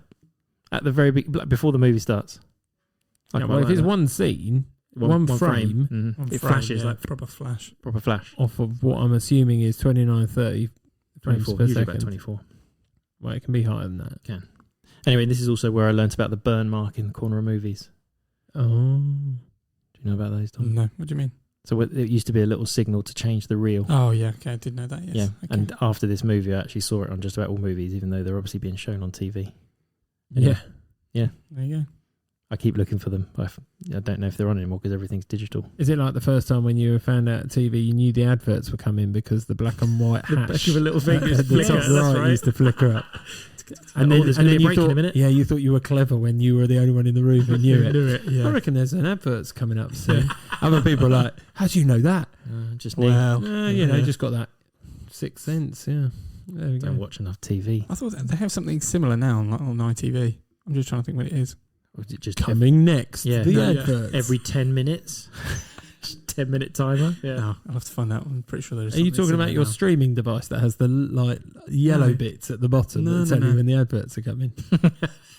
At the very before the movie starts. I Yeah, quite well, if like it's that. one scene, one frame, Mhm. One It frame, flashes yeah, like proper flash. proper flash. off of what I'm assuming is 29, 30 frames 24, per usually second. about 24. Well, it can be higher than that. Anyway, this is also where I learnt about the burn mark in the corner of movies. Oh. Do you know about those, Tom? No, what do you mean? So it used to be a little signal to change the reel. Oh, yeah, okay, I did know that, yes. Yeah, Okay. and after this movie, I actually saw it on just about all movies, even though they're obviously being shown on TV. Yeah. There you go. I keep looking for them. I don't know if they're on anymore because everything's digital. Is it like the first time when you found out TV, you knew the adverts were coming because the black and white The hash back of a little finger at the top right used to flicker up. And then, there's gonna be a you break in a thought, minute. yeah, you thought you were clever when you were the only one in the room who knew it. Yeah. I reckon there's an advert's coming up soon. Other people are like, how do you know that? Just me. Well, Just got that sixth sense. Yeah, there we Don't go. watch enough TV. I thought they have something similar now on ITV. I'm just trying to think what it is. Or is it just Coming next, Yeah. the No, yeah. adverts. every 10 minutes? 10-minute timer? Yeah. No, I'll have to find out. I'm pretty sure there's. Are you something talking about similar your now. streaming device that has the yellow No. bits at the bottom No, that tell no, you no. when the adverts are coming?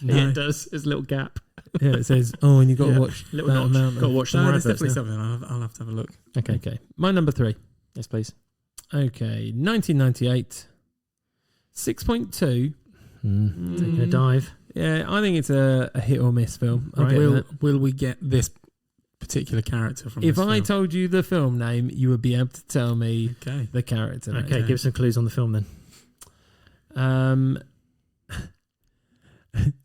No. Yeah, it does. There's a little gap. Yeah, it says, oh, and you've got to Yeah. watch Little that notch. amount. Got to watch some No, more there's adverts definitely now. something. I'll have to have a look. Okay. My number 3. Yes, please. Okay, 1998. 6.2. Taking a dive. Yeah, I think it's a hit or miss film. I'll get that. Will we get this particular character from If this I film? told you the film name, you would be able to tell me Okay. the character name. Okay, give us some clues on the film then.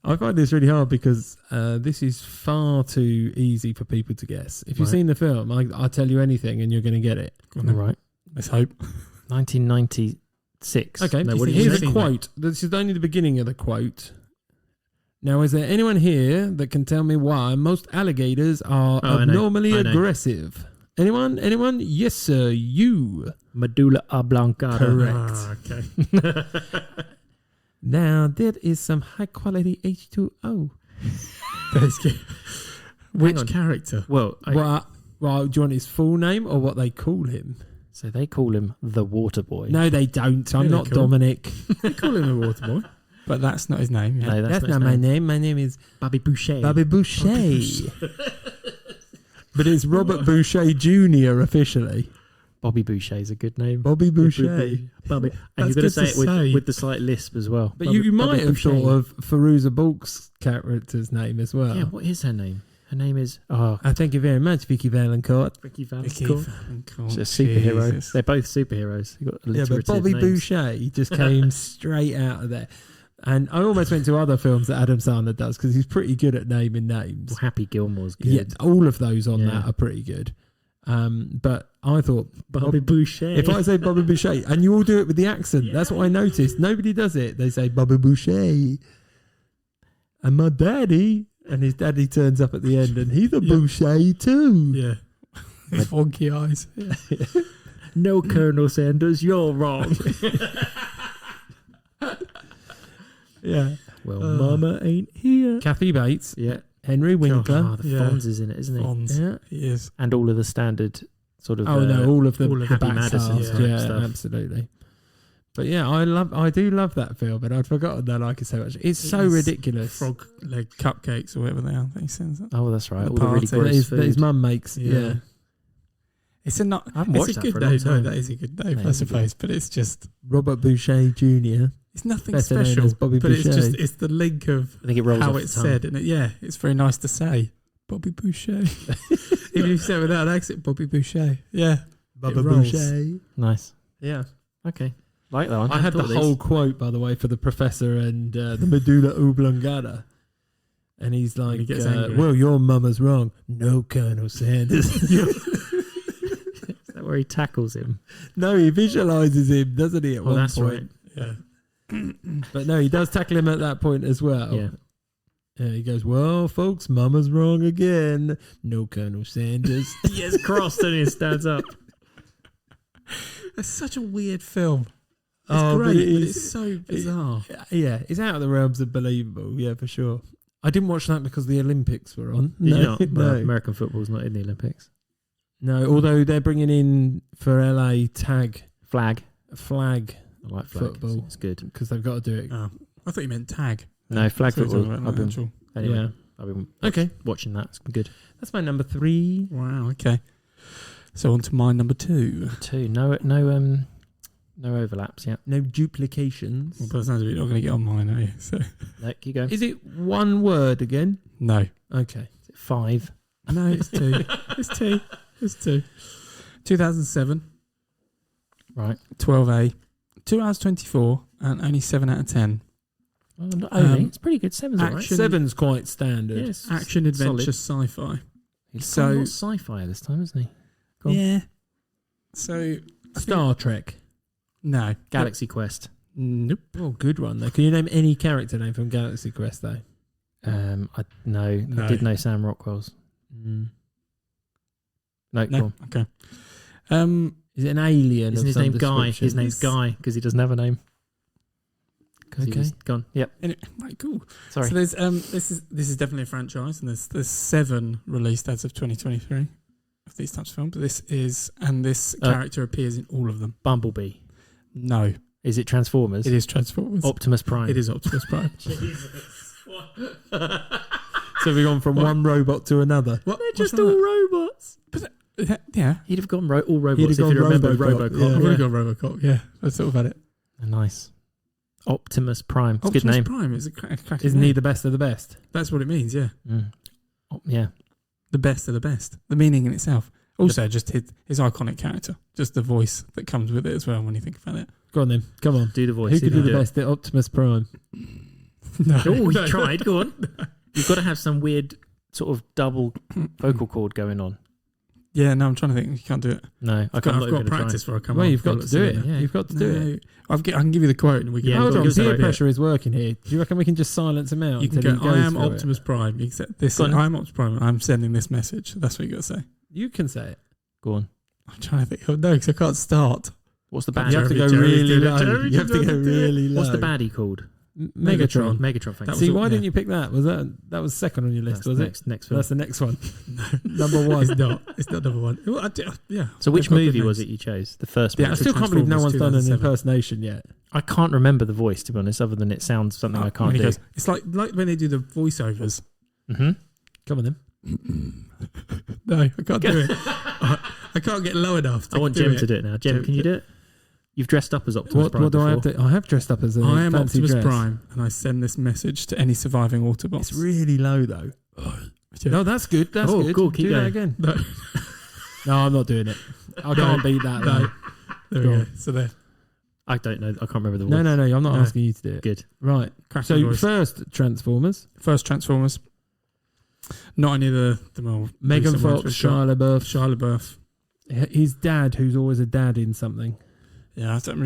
I find this really hard because this is far too easy for people to guess. If you've Right. seen the film, I'll tell you anything and you're going to get it. Go on then. All right. Let's hope. 1996. Okay, No, what did here's you a say? quote. This is only the beginning of the quote. Now, is there anyone here that can tell me why most alligators are Oh, I know. abnormally I know. aggressive? Anyone? Anyone? Yes, sir. You. Medulla oblongata. Correct. Okay. Now, there is some high quality H2O. That's good. Which on. character? Well, Well, do you want his full name or what they call him? so they call him the Water Boy. No, they don't. I'm Yeah, not they're cool. Dominic. They call him a water boy, but that's not his name. Yeah. No, That's his not my name. My name is Bobby Boucher. Bobby Boucher. But it's Robert Boucher Jr. officially. Bobby Boucher is a good name. Bobby Boucher. Bobby. And That's you've got to good say to it with, say. with the slight lisp as well. But Bobby- you might Bobby have Boucher. thought of Firuza Balk's character's name as well. Yeah, what is her name? Her name is Thank you very much, Vicky Valancourt. Ricky Vicky Valancourt. Valancourt. She's a superhero. Jesus. They're both superheroes. You've got Yeah, but alliterative Bobby names. Boucher just came straight out of there. And I almost went to other films that Adam Sandler does because he's pretty good at naming names. Well, Happy Gilmore's good. Yeah, all of those on Yeah. that are pretty good. But I thought, Bobby Boucher. if I say Bobby Boucher, and you all do it with the accent, that's what I noticed. Nobody does it. They say Bobby Boucher. And my daddy, and his daddy turns up at the end, and he's a Yeah. Boucher too. Yeah. His wonky eyes. No, Colonel Sanders, you're wrong. Yeah. Well, Mama ain't here. Kathy Bates, Yeah. Henry Winkler. Oh, the Yeah. Fonz is in it, isn't he? Fonz. Yeah. He is. And all of the standard sort of. Oh no, all of the all of the Happy back Madison stars. type Yeah, stuff. absolutely. But yeah, I do love that film, but I'd forgotten that I like it so much. It's so It's ridiculous. Frog leg cupcakes or whatever they are. That he sends it. Oh, that's right. The All the really party. that gross his, that his food. mum makes. Yeah. It's a not. I haven't It's watched a that good for a long name. No, time. that is a good name, Yeah, I it's a good- suppose. But it's just. Robert Boucher Jr. It's nothing Better known special. as Bobby But it's Boucher. just. It's the link of I think it rolls how off it's the tongue. said, and it's very nice to say. Bobby Boucher. If you say it without an accent, Bobby Boucher. Yeah. Baba It rolls. Boucher. Nice. Yeah. Okay. Like that one. I had the thought of whole these. quote, by the way, for the professor and the medulla oblongata. And he's like, he gets angry. well, your mama's wrong. No, Colonel Sanders. Is that where he tackles him? No, he visualizes him, doesn't he, at Well, one that's point? Yeah. But no, he does tackle him at that point as well. Yeah. Yeah, he goes, well, folks, mama's wrong again. No, Colonel Sanders. He gets crossed and he stands up. It's such a weird film. It's Oh, but great, it but is- it's so bizarre. Yeah, it's out of the realms of believable. Yeah, for sure. I didn't watch that because the Olympics were on. Did you No, not? Well, no, American football's not in the Olympics. no. Although they're bringing in for LA Flag. flag I like flag. Football. It's good. because they've got to do it. Oh, I thought you meant tag. No, flag So we're talking football. about I've been, actual- anyway, Yeah. I've been Okay, watching that. It's good. that's my number 3. Wow. Okay. So on to my number 2. 2. No overlaps yet. No duplications. Well, by the sounds of it, you're not going to get on mine, are you? So No, keep going. Is it one word again? no. Okay. 5. No, it's 2. It's 2. It's 2. 2007. Right. 12A. 2 hours 24 and only 7 out of 10. Well, not only. It's pretty good. 7's all right. action- 7's quite standard. Yes. Action, adventure, sci-fi. He's So- got sci-fi this time, isn't he? Go on. Yeah. So Star Trek. no. Galaxy Quest. Nope. Oh, good one though. Can you name any character name from Galaxy Quest though? I No. did know Sam Rockwell's. No, go No. on. Okay. Is it an alien? Isn't of his some name Guy? description? His name's Guy because he doesn't have a name. Because Okay. he was gone. Yep. Anyway, right. Cool. Sorry. So there's this is definitely a franchise, and there's 7 released as of 2023 of these types of films. But this character appears in all of them. Bumblebee. No, Is it Transformers? it is Transformers. Optimus Prime. It is Optimus Prime. So we've gone from one robot to another. What? They're just all robots. Yeah. He'd have gone all robots He'd have if gone you remember Robocop, Robocop. yeah. I've already got Robocop. Yeah, that's sort of had it. Nice. Optimus Prime. It's a Optimus good name. Prime is a cracking Isn't he name. the best of the best? That's what it means. Yeah, Yeah. the best of the best. The meaning in itself. Also, just his iconic character, just the voice that comes with it as well. When you think about it. Go on then. Come on. Do the voice. Who could do the it. best at Optimus Prime? No. Oh, you tried. Go on. You've got to have some weird sort of double vocal cord going on. Yeah, no, I'm trying to think. You can't do it. No, I've got practice before I come Well, on. you've got to do it. Yeah. You've got to do it. I can give you the quote and we can. Yeah, Hold go on, on, peer go. pressure is working here. Do you reckon we can just silence him out? You can until go. he I goes am through it? Optimus Prime. Except this. Go on. I am Optimus Prime. And I'm sending this message. That's what you got to say. You can say it. Go on. I'm trying to think. Oh, no, because I can't start. What's the You baddie? have to go Jeremy really did it. low. Jeremy You have to did go it. really low. What's the baddie called? Megatron. Megatron. Thank That you. was See, all- why yeah. didn't you pick that? That was second on your list, That's was it? next film. That's the next one. No, Number one. it's not. It's not number one. Well, yeah. So which They've got good movie was names. it you chose? The first The one. I actual still can't believe no one's done an 2007. impersonation yet. I can't remember the voice, to be honest, other than it sounds something I can't When he do. goes- it's like when they do the voiceovers. Mm-hmm. Come on then. No, I can't do it. I can't get low enough. I want do Jem it. to do it now. Jem, can you do it? You've dressed up as Optimus What Prime do I have before. to? I have dressed up as a I am fancy Optimus dress. Prime, and I send this message to any surviving Autobots. It's really low though. Yeah. No, that's good. That's Oh, good. cool, keep do that going. again. No. No, I'm not doing it. I can't beat that. No. No, There Go we go. on. So there. I don't know. I can't remember the voice. no. I'm not No. asking you to do it. Good. Right. Cracking So voice. first Transformers, First Transformers. Not any of the more Megan recent ones Fox, we've got. Shia LaBeouf, Shia LaBeouf. his dad, who's always a dad in something. Yeah, I don't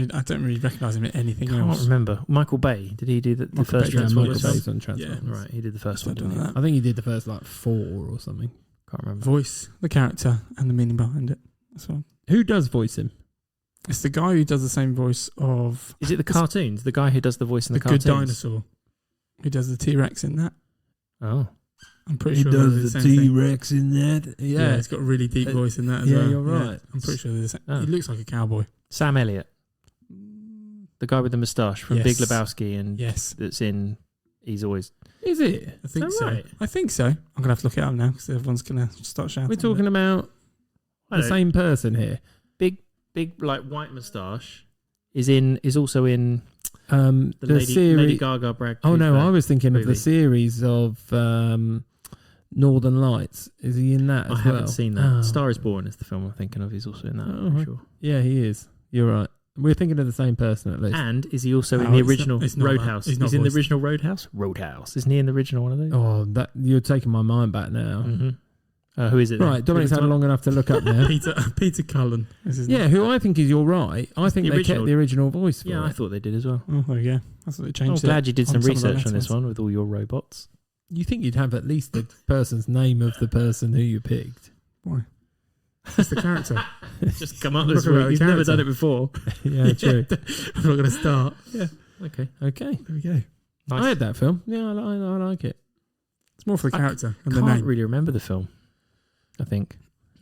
really recognise him in anything Can't else. remember. Michael Bay. Did he do the Michael first Bay, yeah, Transformers? Michael Bay. Based on Transformers. Right, he did the first one, Something didn't he? like that. I think he did the first 4 or something. Can't remember. Voice, the character, and the meaning behind it. That's all. Who does voice him? It's the guy who does the same voice of Is it the cartoons? The guy who does the voice in the the Good cartoons? Dinosaur. Who does the T-Rex in that? Oh. I'm pretty sure they're the same thing. T-Rex in that. Yeah, it's got a really deep voice in that as yeah, well. you're right. I'm pretty sure they're the same. Oh. He looks like a cowboy. Sam Elliott. The guy with the moustache from Yes. Big Lebowski and Yes, that's in He's Always... Is it? I think Is that so. right? I think so. I'm going to have to look it up now because everyone's going to start shouting. We're talking about I the don't- same person here. Big like white moustache is also in The the Lady series. Gaga Brad Oh no, Cooper I was thinking of movie. the series of Northern Lights. Is he in that as I well? haven't seen that. Oh. Star is Born is the film I'm thinking of. He's also in that. Oh, I'm right. sure. Yeah, he is. You're right. We're thinking of the same person at least. And is he also in No, the it's not- original it's not that. Roadhouse? He's not in the voiced. original Roadhouse. Roadhouse. Isn't he in the original one of those? Oh, that you're taking my mind back now. Mm-hmm. Who is it? then? Right, Dominic's had long enough to look up now. Peter Cullen. Is his Yeah, name. who I think is you're right. I think The they original. kept the original voice for Yeah, it. I thought they did as well. Oh, there you go. That's what they I'm changed. glad you did on some some of the research on this letters. one with all your robots. You think you'd have at least the person's name of the person who you picked. Why? It's the character. Just come up Look this about week. the You've never character. done it before. Yeah, true. I'm not going to start. Yeah, Okay. Okay. there we go. Nice. I had that film. Yeah, I like it. It's more for the I character and the Can't name. really remember the film. I think.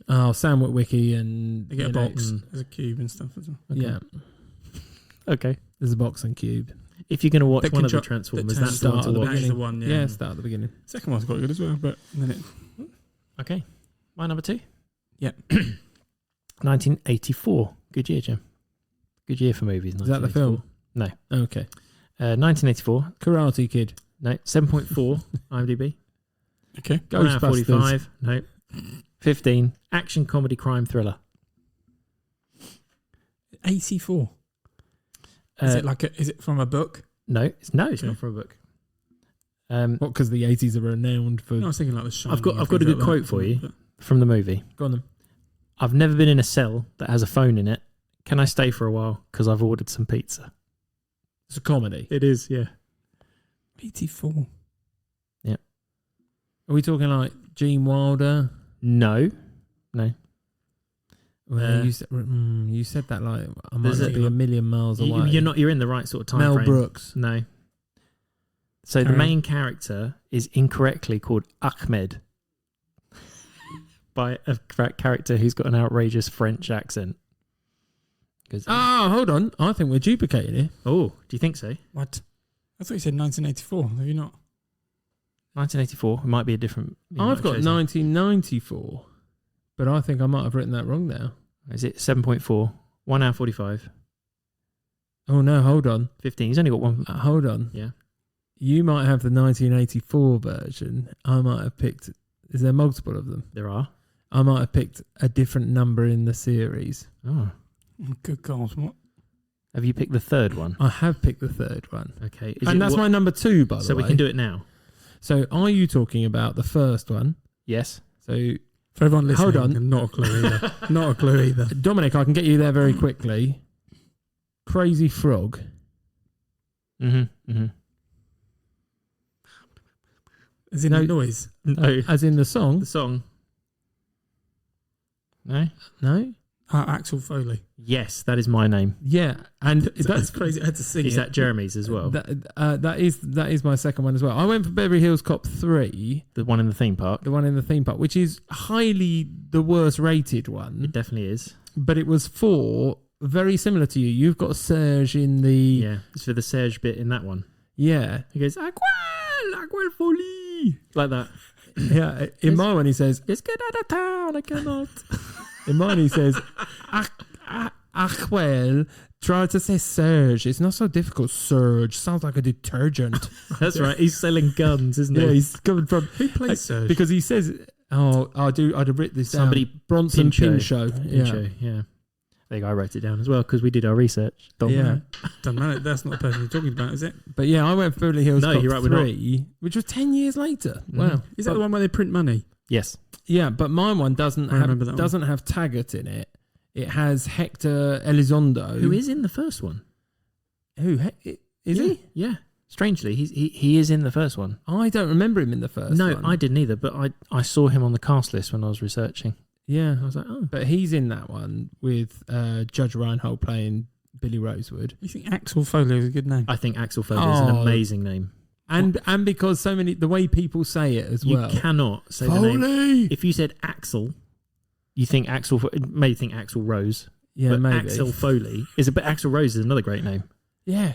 Oh, Sam Witwicky and... They get a you know, box. There's a cube and stuff as well. Okay. Yeah, Okay. there's a box and cube. If you're going to watch That one of the that Transformers, turns that's the one start to at the watch. That is the beginning. one, Yeah, yeah. start at the beginning. Second one's quite good as well, but then it... Okay. My number 2. Yeah. 1984. Good year, Jim. Good year for movies. Is that the 1984. film? No. Okay. 1984. Karate Kid. No. 7.4 IMDb. Okay. An hour Ghostbusters. 45. No. 15. Action, comedy, crime, thriller. 84. Uh, Is it from a book? No. It's Okay. not from a book. What? Because the 80s are renowned for. I was thinking like the Shining. I've got and a things good like quote that. for you from the movie. Go on then. I've never been in a cell that has a phone in it. Can I stay for a while? Because I've ordered some pizza. It's a comedy. It is, yeah. 84. Are we talking like Gene Wilder? No. Well, you said that like I might not be a million miles away. You're in the right sort of time Mel frame. Brooks. No. So the main character is incorrectly called Ahmed by a character who's got an outrageous French accent. Hold on. I think we're duplicating here. Oh, do you think so? What? I thought you said 1984. Have you not? 1984. It might be a different. I've got 1994, but I think I might have written that wrong now. Is it 7.4? 1 hour 45. Oh no, hold on. 15. He's only got one. Hold on. Yeah. You might have the 1984 version. I might have picked. Is there multiple of them? There are. I might have picked a different number in the series. Oh. Good God. What? Have you picked the third one? I have picked the third one. Okay. And that's my number 2, by the way. So we can do it now. So are you talking about the first one? Yes. So For everyone listening, hold on. not a clue either. Not a clue either. Dominic, I can get you there very quickly. Crazy Frog. Mm-hmm. As in No. the noise. No. As in the song? The song. No? No? Axel Foley. Yes, that is my name. Yeah. And That's crazy. I had to sing Is it. that Jeremy's as well? That is my second one as well. I went for Beverly Hills Cop 3, The one in the theme park? the one in the theme park, which is highly the worst rated It one. definitely is. But it was for very similar to you. You've got Serge in the Yeah. It's for the Serge bit in that one. yeah. He goes, Aquel Folie. Like that. Yeah. In my one he says, Let's get out of town. I cannot. in mine he says, well, try to say Serge. It's not so difficult. Serge sounds like a detergent. That's right. He's selling guns, isn't he? Yeah, he's coming from Who plays Serge? because he says, I'd have written this Somebody down. Bronson Pinchot. Pinchot. Yeah. There you go. I wrote it down as well because we did our research. Yeah. Doesn't matter. That's not the person you're talking about, is it? But yeah, I went for Beverly Hills No, Cop you're right, we're not. 3, which was 10 years later. Wow. Is that the one where they print money? Yes. Yeah, but my one doesn't I remember that have one. Taggart in it. It has Hector Elizondo. Who is in the first one? Who? Is Yeah. he? Yeah. Strangely, he is in the first one. I don't remember him in the first No, one. I didn't either, but I saw him on the cast list when I was researching. Yeah. I was like, oh. But he's in that one with Judge Reinhold playing Billy Rosewood. You think Axel Foley is a good name? I think Axel Foley is an amazing name. And because so many, the way people say it as well. You cannot say the name. If you said Axel, you think may think Axel Rose. Yeah, but maybe. Axel Foley but Axel Rose is another great name. Yeah.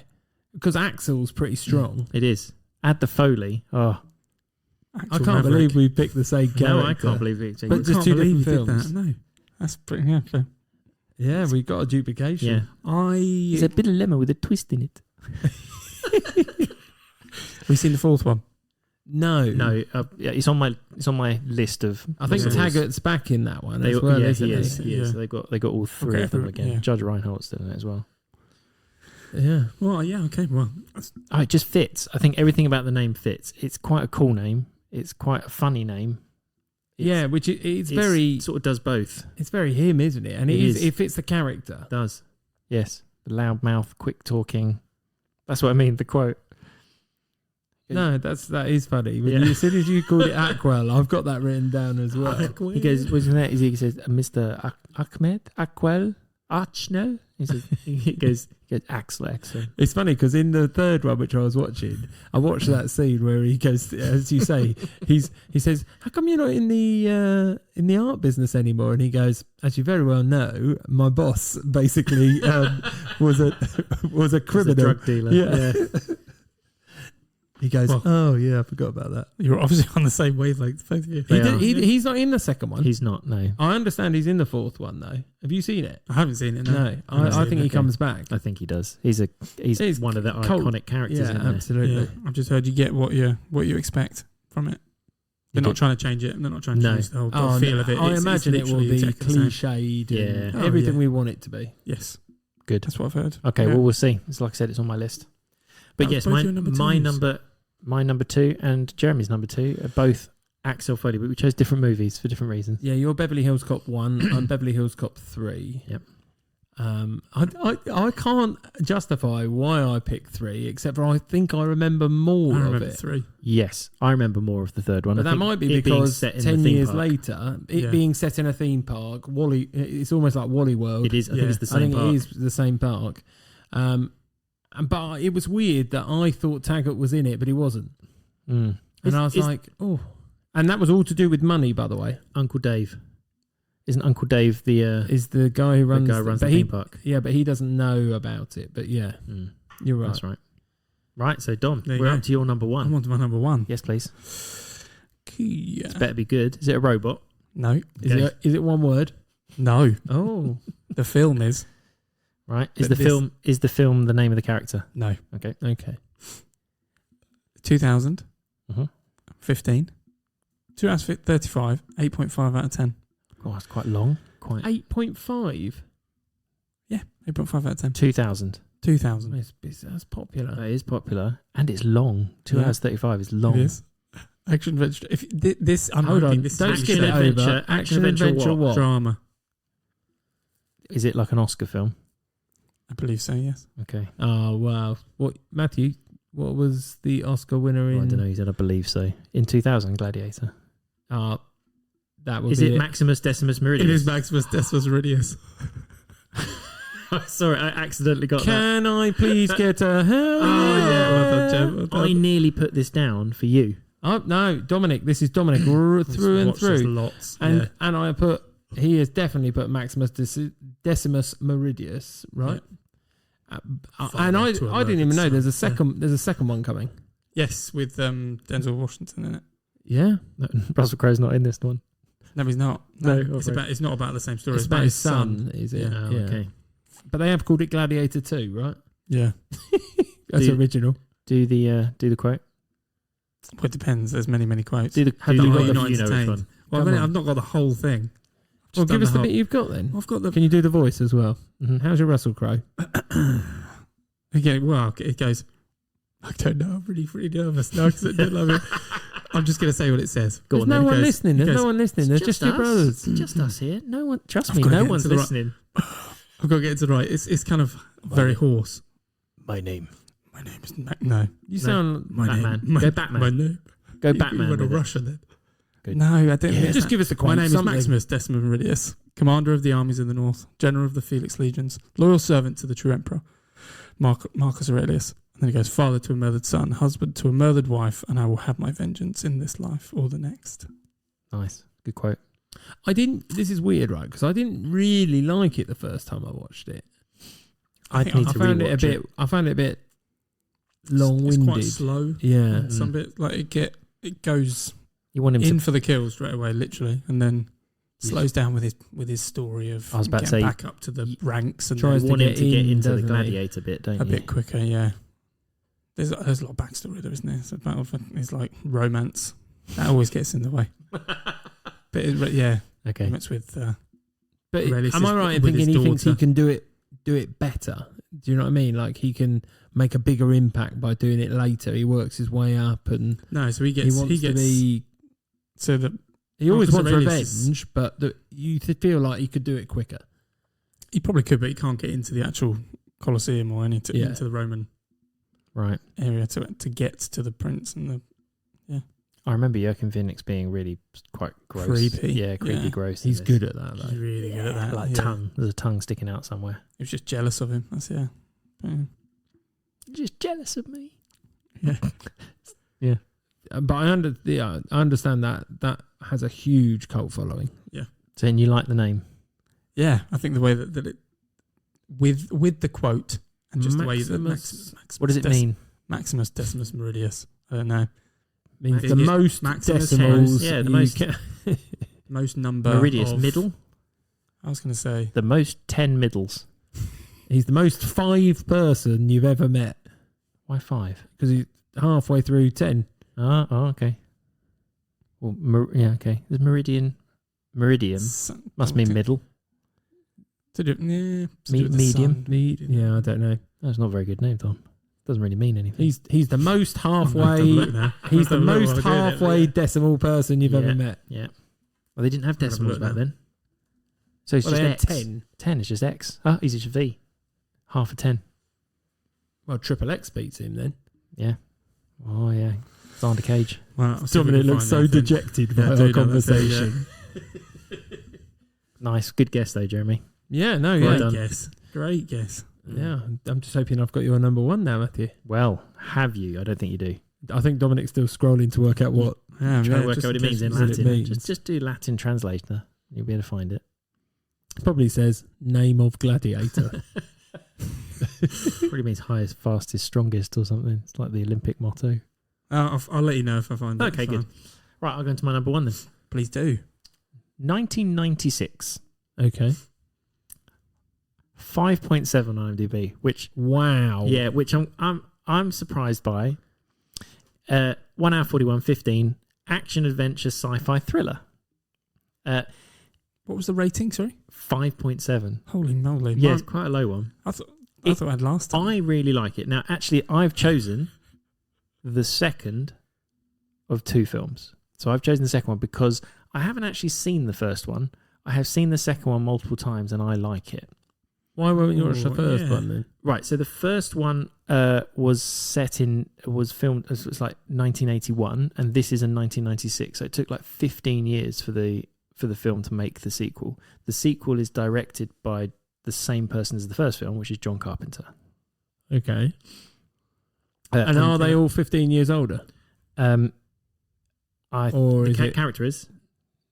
Because Axel's pretty strong. It is. Add the Foley. Oh, Axel I can't Maverick. believe we picked the same character. no, I can't believe it. But I just can't two believe different you did films. that. No, that's pretty. Yeah, fair. Yeah, we got a duplication. Yeah. There's a bit of lemon with a twist in it. We've seen the fourth one. No. No, yeah, it's on my list of. I think possibles. Taggart's back in that one They, as well, yeah, isn't he is. he? He is. Yeah. They got all three Okay, of them again. yeah. Judge Reinhold's still in it as well. Yeah. Well, yeah, okay. Well, Oh, it just fits. I think everything about the name fits. It's quite a cool name. It's quite a funny name. Yeah, which it's very sort of does both. it's very him, isn't it? And It is. it fits the character. It does. Yes. The loud mouth, quick talking. That's what I mean, the quote. No, that is funny. When Yeah. as soon as you called it Aquel, I've got that written down as well. He goes, what's his name? He says, Mr. Ahmed, Aquel, Archnell. He goes, Axel. It's funny because in the third one, which I was watching, I watched that scene where he goes, as you say, he says, "How come you're not in the art business anymore?" And he goes, "As you very well know, my boss basically was a criminal, drug dealer." Yeah. He goes, Well- "Oh yeah, I forgot about that." you're obviously on the same wavelength, both of you. They are. He's not in the second one. He's not, no. I understand he's in the fourth one though. Have you seen it? I haven't seen it. No, I think he comes back. I think he does. He's He's one of the cult- iconic characters Yeah, in there. absolutely. Yeah, I've just heard you get what you expect from it. They're not trying to change it. They're not trying to No. change the whole Oh, feel no, of it. I It's imagine it will literally be exactly the same. cliched Yeah. and Oh, everything yeah. we want it to be. Yes, Good. that's what I've heard. Okay, Yeah. well, we'll see. It's like I said, it's on my list. But That was yes, both my your number my twos. number My number 2 and Jeremy's number 2 are both Axel Foley, but we chose different movies for different reasons. Yeah, you're Beverly Hills Cop 1. I'm Beverly Hills Cop 3. Yep. I can't justify why I picked 3, except for I think I remember more I of remember it. 3. Yes, I remember more of the third one. But I that think might be it being because set in 10 the theme years park. later, it Yeah. being set in a theme park, it's almost like Wally World. It is. I think Yeah. it's the I same think park. it is the same park. But it was weird that I thought Taggart was in it, but he wasn't. Mm. And I was like, oh. And that was all to do with money, by the way. Uncle Dave. Isn't Uncle Dave the Is the guy who runs the but theme park? Yeah, but he doesn't know about it. But yeah, you're right. That's right. Right, so Dom, There you we're go. up to your number 1. I'm on to my number 1. Yes, please. Kia. It's better be good. Is it a robot? No. Okay. Is it one word? No. Oh. The film is. Right. Is But the film the name of the character? No. Okay. Okay. 2000. Mhm. 15. 2 hours 35. 8.5 out of 10. Oh, that's quite long. Quite 8.5. Yeah. 8.5 out of 10. 2000. 2000. That's popular. That is popular and it's long. 2 Yeah. hours 35 is long. It is. Action adventure. If this, I'm Hold hoping on. this Don't is skip it adventure. over. Action adventure what? drama. Is it like an Oscar film? I believe so. Yes. Okay. Oh, wow. What, Matthew, what was the Oscar winner in? I don't know. He said I believe so. In 2000, Gladiator. That would Is be it Maximus Decimus Meridius? It is Maximus Decimus Meridius. Sorry, I accidentally got that. Can I please get a Oh yeah. Well done, Jem. Well I done. nearly put this down for you. Oh, no, Dominic. This is Dominic through and Watched this through. Lots. And I put, he has definitely put Maximus Decimus Meridius, right? And I didn't even know there's a second one coming. Yes, with Denzel Washington in it. Yeah. No, Russell Crowe's not in this one. No, he's not. No, It's not about the same story. It's about his son, is it? Yeah. Oh, okay. But they have called it Gladiator 2, right? Yeah. That's Do- original. Do the quote. Well, it depends. There's many quotes. Do the. Have do you the got quote the- if not you know which entertained? one. Well, Come on. I've not got the whole thing. Well, Just give done us the whole- bit you've got then. Well, I've got the. Can you do the voice as well? Mhm. How's your Russell Crowe? Okay, well, it goes. I don't know. I'm really nervous now because it didn't love it. I'm just going to say what it says. Go There's on no then. one goes- listening. he There's goes, no one listening. There's just your us. brothers. It's just us here. No one. Trust I've me. got to No get one's to the right- listening. I've got to get it to the right. It's kind of very hoarse. My name. My name is no. You sound. My Batman. name. Go Batman. My name. Go You Batman. went to with it. Russia then. Good. No, I didn't. Yeah. get Just that. give us a My quote. name something. is Maximus Decimus Meridius, commander of the armies in the north, general of the Felix legions, loyal servant to the true emperor, Marcus Aurelius. And then he goes, father to a murdered son, husband to a murdered wife, and I will have my vengeance in this life or the next. Nice. Good quote. I didn't. This is weird, right? Because I didn't really like it the first time I watched it. I think need I to found it a rewatch bit. I found it a bit long-winded. It's quite slow. Yeah. Some bit like it goes You want him in to. for the kill straight away, literally, and then slows down with his story of I was about to getting say, back up to the ranks and tries then You want him get to get in, into the doesn't he? gladiator bit, don't a you? bit quicker. Yeah, there's a lot of backstory there, isn't there? It's about it's like romance that always gets in the way. But yeah, Okay. it's with But Aurelius am I is right in with his thinking he thinks he daughter. can do it better? Do you know what I mean? Like he can make a bigger impact by doing it later. He works his way up, and no. So he he wants to be. so the He always Marcus wants Aurelius is- revenge, but you feel like he could do it quicker. he probably could, but he can't get into the actual Colosseum or into Yeah. the Roman Right. area to get to the prince and the I remember Joaquin Phoenix being really quite gross. Creepy. Yeah, creepy, Yeah. gross. in He's this. good at that, He's though. really good at that. Like yeah. tongue. There's a tongue sticking out somewhere. He was just jealous of him. That's yeah. Just jealous of me. Yeah. But I understand that has a huge cult following. So, and you like the name? Yeah, I think the way that it with the quote and just the way that Maximus- What does it mean? Maximus Decimus Meridius. I don't know. Means It the is most Maximus decimals. Yeah, the you most- can- Most number Meridius, of, middle? I was going to say The most 10 middles. He's the most 5 person you've ever met Why 5? because he's halfway through 10. Oh, okay. Well, okay. There's meridian. Meridium must mean middle. To do, yeah, to do with the Medium. sun. Yeah, I don't know. That's not a very good name, Tom. Doesn't really mean anything. He's the most halfway. He's the Have a look most while we're doing it, halfway yeah. decimal person you've ever met. Yeah. Well, they didn't have Have a decimals look back now. then. So it's Well, just they had X. 10. 10 is just X. Oh, he's just V. Half a 10. Well, Triple X beats him then. Yeah. Oh, yeah. Xander Cage. Well, I'll see if we Dominic can looks find so anything. dejected by Yeah, our do know, conversation. Nice. Good guess, though, Jeremy. Yeah, no, Well yeah. done. Guess. Great guess. Yeah, I'm just hoping I've got you on number one now, Matthew. Well, have you? I don't think you do. I think Dominic's still scrolling to work out what. Yeah, Try to work out what it means in what it Latin. means. Just do Latin translator. You'll be able to find it. Probably says name of gladiator. Probably means highest, fastest, strongest or something. It's like the Olympic motto. I'll let you know if I find it. Okay, It's good. fine. Right, I'll go into my number one then. Please do. 1996. Okay. 5.7 on IMDb, which Wow. which I'm surprised by. 1 hour 41, 15, action adventure sci-fi thriller. What was the rating? Sorry. 5.7. Holy moly! Yeah, it's quite a low one. I thought I had last time. I really like it. Now, actually, I've chosen the second of two films. So I've chosen the second one because I haven't actually seen the first one. I have seen the second one multiple times and I like it. Why won't you watch the Oh, first yeah. one then? Right, so the first one was filmed, it was like 1981, and this is in 1996. So it took like 15 years for the film to make the sequel. The sequel is directed by the same person as the first film, which is John Carpenter. Okay. And are they all 15 years older? Or Or is the it... character is.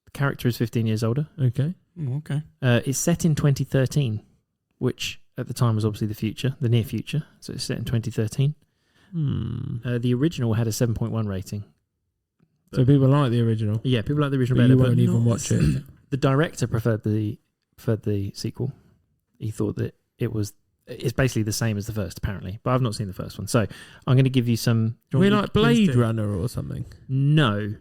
The character is 15 years older. Okay. Oh, okay. It's set in 2013, which at the time was obviously the near future. So it's set in 2013. The original had a 7.1 rating. So people like the original. Yeah, people like the original But better. you but won't even not- watch it. The director preferred the sequel. He thought that it's basically the same as the first, apparently. But I've not seen the first one, so I'm going to give you some. Are we like please Blade do. Runner or something? No,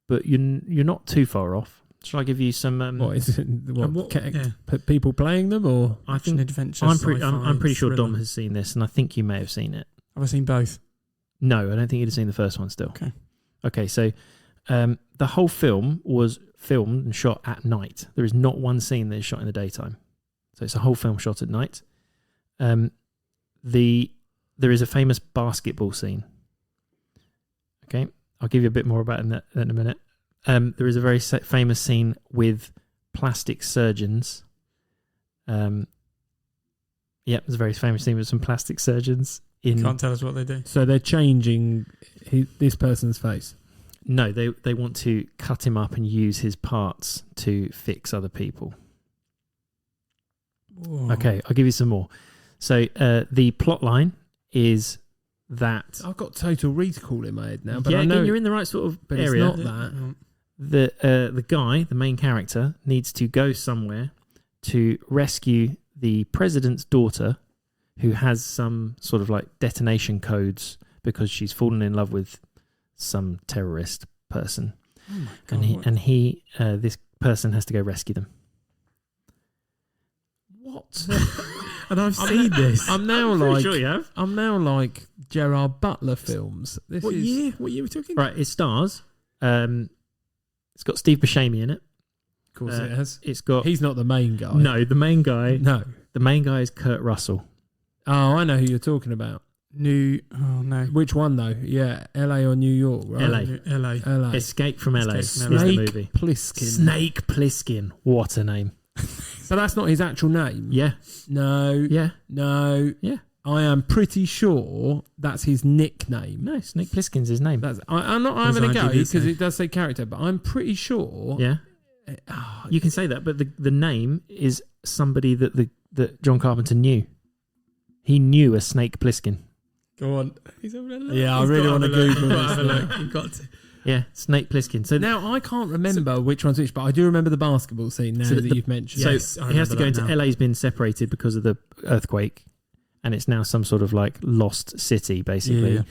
but you're not too far off. Shall I give you some? What is it? What, Yeah. people playing them or? I Action, think adventure. I'm sci-fi, pretty sure Dom thriller. has seen this, and I think you may have seen it. Have I seen both? No, I don't think you'd have seen the first one still. Okay. Okay, so the whole film was filmed and shot at night. There is not one scene that is shot in the daytime. So it's a whole film shot at night. There is a famous basketball scene. Okay, I'll give you a bit more about that in a minute. There is a very famous scene with plastic surgeons. There's a very famous scene with some plastic surgeons in. Can't tell us what they do. So they're changing this person's face. No, they want to cut him up and use his parts to fix other people. Whoa. Okay, I'll give you some more. So the plot line is that I've got Total Recall in my head now, but yeah, I know again, you're in the right sort of but it's area. not that. The guy, the main character, needs to go somewhere to rescue the president's daughter, who has some sort of like detonation codes because she's fallen in love with some terrorist person, Oh my God, and this person has to go rescue them. What? and I've seen this. I'm now I'm pretty like sure you have. I'm now like Gerard Butler films. This What is year? What year are we talking? Right, it stars. It's got Steve Buscemi in it. Of course it has. It's got He's not the main guy. no, the main guy. No. The main guy is Kurt Russell. Oh, I know who you're talking about. Oh no. Which one though? Yeah, LA or New York, right? LA. LA. LA. Escape from LA Escape is from the LA. movie. Plissken. Snake Plissken. What a name. But that's not his actual name. Yeah. No. Yeah. No. Yeah. I am pretty sure that's his nickname. No, Snake Plissken's his name. I'm not What does having a go IMDb because say? it does say character, but I'm pretty sure. Yeah. Oh, You can say that, but the name is somebody that John Carpenter knew. He knew a Snake Plissken. Go on. He's having a look. Yeah, I He's really got wanna have a look. Google You've this got to have a now. look. You've got to. Yeah, Snake Plissken. So now I can't remember which one's which, but I do remember the basketball scene now So that the- you've mentioned. So Yes, I he has to go remember into that now. LA's been separated because of the earthquake, and it's now some sort of like lost city, basically. Yeah.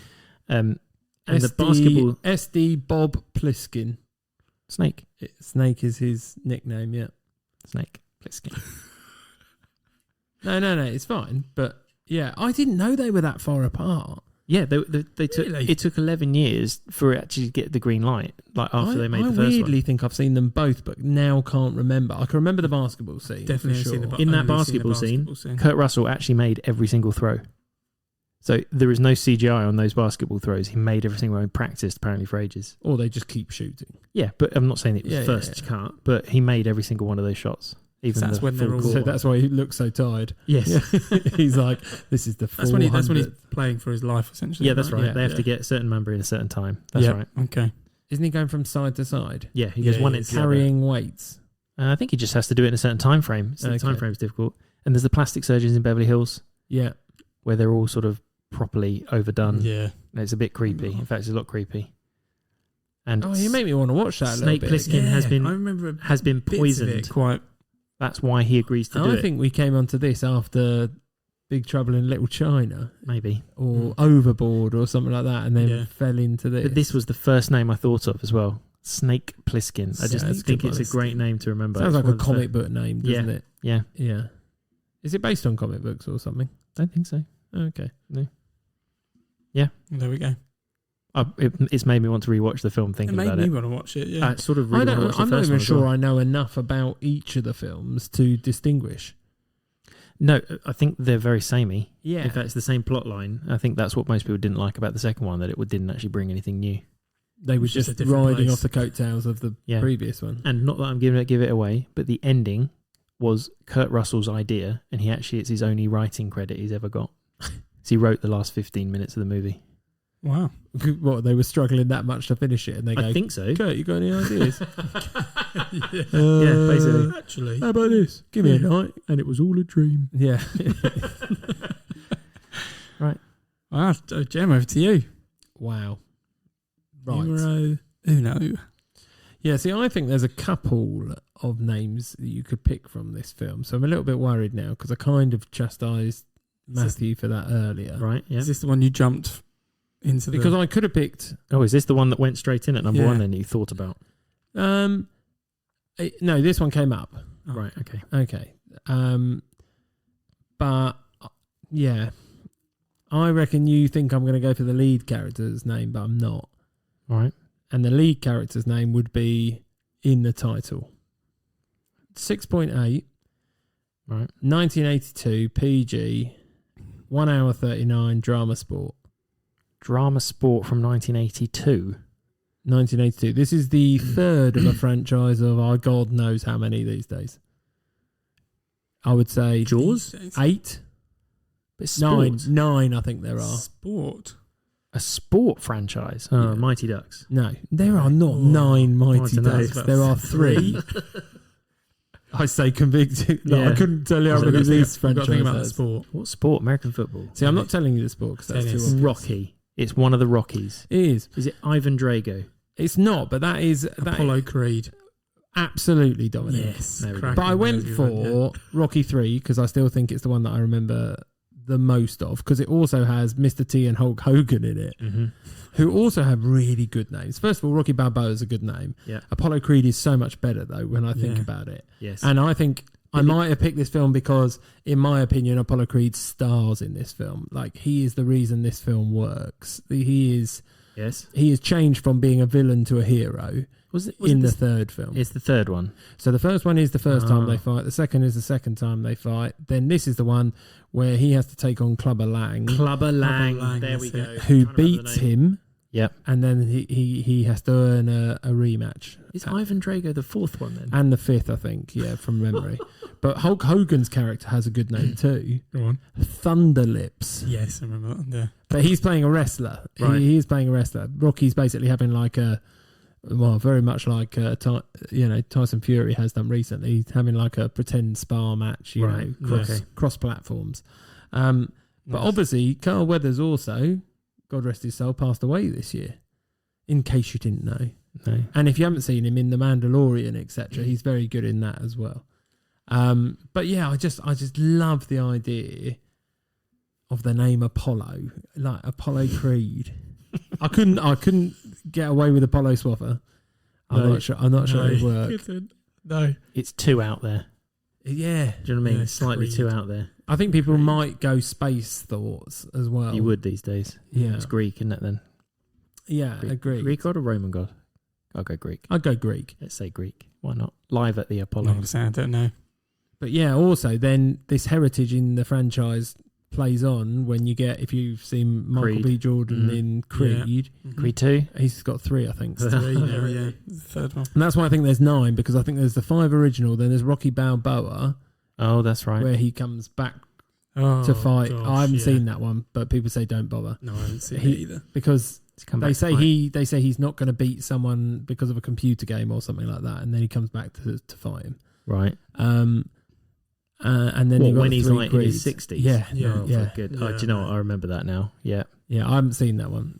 And the basketball SD Bob Pliskin. Snake Snake is his nickname. Yeah. Snake Plissken. No, it's fine. But yeah, I didn't know they were that far apart. Yeah, they took Really? it took 11 years for it actually to get the green light. Like after they made the I first weirdly one. think I've seen them both, but now can't remember. I can remember the basketball scene. Definitely for seen sure. the In that only seen the basketball scene, scene. Kurt Russell actually made every single throw. So there is no CGI on those basketball throws. He made every single one. He practiced apparently for ages. Or they just keep shooting. Yeah, but I'm not saying it was Yeah, first yeah. cut, but he made every single one of those shots. Even That's the when they're full all- court So one. that's why he looks so tired. Yes. He's like, this is the That's when he's 400th. playing for his life, essentially. Yeah, that's right. Yeah, They have to get a certain number in a certain time. That's Yeah, right. Okay. Isn't he going from side to side? Yeah, he goes Yeah, one he end is. to the other. Carrying weights. I think he just has to do it in a certain time frame. So the Okay. time frame's difficult. And there's the plastic surgeons in Beverly Hills Yeah. where they're all sort of properly overdone. Yeah. And it's a bit creepy. In fact, it's a lot creepy. And Oh, you make me want to watch that a Snake little bit. Plissken has I been remember been bits of poisoned. it quite. That's why he agrees to do I it. think we came onto this after Big Trouble in Little China Maybe. or Overboard or something like that, and then Yeah. fell into this. But this was the first name I thought of as well. Snake Plissken. I just Yeah, that's a think good it's one. a great name to remember. Sounds It's like one a of the comic book name, doesn't it? Yeah. Yeah. Is it based on comic books or something? Don't think so. Okay. There we go. It's made me want to rewatch the film It thinking made about me it. want to watch it. Yeah. I sort of I really want to don't, watch the I'm not first even one as sure well. I know enough about each of the films to distinguish. No, I think they're very samey. Yeah. In fact, it's the same plot line. I think that's what most people didn't like about the second one, that it didn't actually bring anything new. They were It's just just a different riding place. off the coattails of the Yeah. previous one. And not that I'm giving give it away, but the ending was Kurt Russell's idea, and it's his only writing credit he's ever got. So he wrote the last 15 minutes of the movie. Wow. What, they were struggling that much to finish it, and they go, I think so. Kurt, you got any ideas? Yeah, basically. Actually. How about this? Give me a night. And it was all a dream. Yeah. Wow. Jem, over to you. Wow. Right. Numero uno. Yeah, see, I think there's a couple of names that you could pick from this film. So I'm a little bit worried now because I kind of chastised Matthew for that earlier. Right, yeah. Is this the one you jumped into? Because I could have picked... Oh, is this the one that went straight in at number Yeah. one then that you thought about? no, this one came up. Oh. Right, okay. Okay. But, yeah. I reckon you think I'm going to go for the lead character's name, but I'm not. All right. And the lead character's name would be in the title. 6.8. Right. 1982, PG, 1 hour 39, drama sport. Drama sport from 1982. 1982. This is the third of a franchise of God knows how many these days. I would say Jaws? 8, But nine, sport. 9 I think there are. Sport. A sport franchise. Yeah. Mighty Ducks. No, there are not Oh, 9 Mighty I don't know, Ducks. it's There are about 3. I say convicted. No, Yeah. I couldn't tell you how So many we've of got these to think franchises. about the sport. What sport? American football. See, I'm not telling you the sport because that's Tennis. too obvious. Rocky. It's one of the Rockies. It is. Is it Ivan Drago? It's not, but that is Apollo Creed. absolutely dominant. Yes. There we go. cracking But I went movie, for Rocky 3 because I still think it's the one that I remember the most of because it also has Mr. T and Hulk Hogan in it, Mm-hmm. who also have really good names. First of all, Rocky Balboa is a good name. Yeah. Apollo Creed is so much better though when I think Yeah. about it. Yes. And I think I Did it- might have picked this film because, in my opinion, Apollo Creed stars in this film. Like he is the reason this film works. He is changed from being a villain to a hero was it in the this- third film. It's the third one. So the first one is the first time Ah. they fight. The second is the second time they fight. Then this is the one where he has to take on Clubber Lang, Clubber Lang. Lang, There that's we it. go. who Trying to remember the beats name. him. Yep. And then he has to earn a rematch. Is Ivan Drago the fourth one then? And the fifth, I think, yeah, from memory. But Hulk Hogan's character has a good name too. Go on. Thunderlips. Yes, I remember that. Yeah. But he's playing a wrestler. Right. He is playing a wrestler. Rocky's basically having like very much like Tyson Fury has done recently. He's having like a pretend spar match, Right. cross platforms. But obviously, Carl Weathers also, God rest his soul, passed away this year. In case you didn't know. No. And if you haven't seen him in The Mandalorian, etc., he's very good in that as well. But yeah, I just love the idea of the name Apollo, like Apollo Creed. I couldn't get away with Apollo Swaffer. I'm not sure it would work. No. It's too out there. Yeah. Do you know what I mean? Yeah, It's slightly Creed. too out there. I think people might go space thoughts as well. You would these days. Yeah. It's Greek, isn't it then? Yeah, agree. Greek god or Roman god? I'll go Greek. I'd go Greek. Let's say Greek. Why not? Live at the I'm Apollo. not gonna say I don't know. But yeah, also then this heritage in the franchise plays on when you get, if you've seen Michael Creed. B. Jordan Mm. in Creed, Creed 2? he's got 3, I think. Three, yeah. The third one. And that's why I think there's 9, because I think there's the 5 original, then there's Rocky Balboa, Oh, that's right. where he comes back Oh, to fight. gosh, I haven't yeah. seen that one, but people say don't bother. No, I haven't seen He- it either. Because He's come they back say to fight. they say he's not going to beat someone because of a computer game or something like that, and then he comes back to fight him. Right. And then What, you've got when the he's 3 like in his Creeds. 60s? Yeah, Yeah. Oh, yeah. good. Yeah, Do you know what? no. I remember that now. Yeah. Yeah, I haven't seen that one.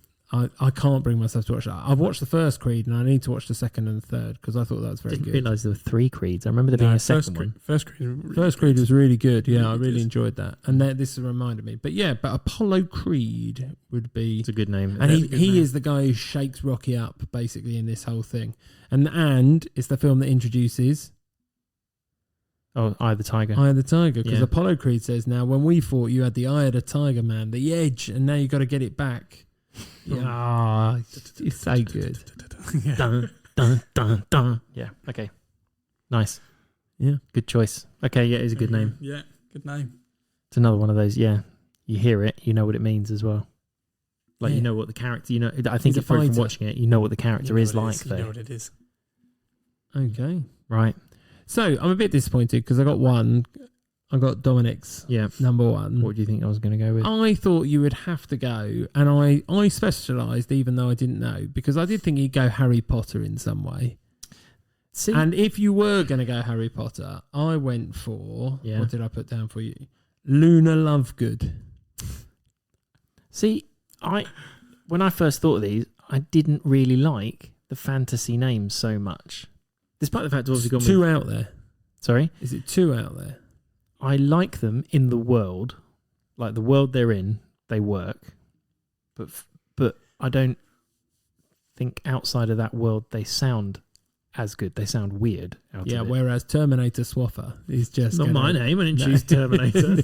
I can't bring myself to watch that. I've watched the first Creed and I need to watch the second and third because I thought that was very Didn't good. realise there were 3 Creeds. I remember there being a second one. First Creed. First Creed was really good. Yeah, I Really really good. enjoyed that. And this reminded me. But yeah, but Apollo Creed would be. It's a good name. And That's a good he name. is the guy who shakes Rocky up basically in this whole thing. And it's the film that introduces Oh, Eye of the Tiger. Eye of the Tiger because Yeah. Apollo Creed says, now when we fought, you had the Eye of the Tiger, man, the edge, and now you got to get it back. Yeah, it's so good. Yeah. Dun, dun, dun, dun. Yeah. Okay. Nice. Yeah. Good choice. Okay. Yeah, it's a good name. Yeah, good name. It's another one of those. Yeah. You hear it, you know what it means as well. Like, Yeah. you know what the character, I think He's a it's probably from fighter. watching it, you know what the character You know is what it like, You though. know what it is. Okay. Right. So I'm a bit disappointed because I got one. I got Dominic's Yeah. number 1. What do you think I was going to go with? I thought you would have to go, and I specialised even though I didn't know, because I did think you'd go Harry Potter in some way. See, And if you were going to go Harry Potter, I went for, Yeah. what did I put down for you? Luna Lovegood. when I first thought of these, I didn't really like the fantasy names so much. Despite the fact I've obviously gone Too with... out there. Sorry? Is it too out there? I like them in the world. Like, the world they're in, they work. But I don't think outside of that world they sound as good. They sound weird. Yeah, of it. whereas Terminator Swaffer is just... Not my name. I didn't No. choose Terminator.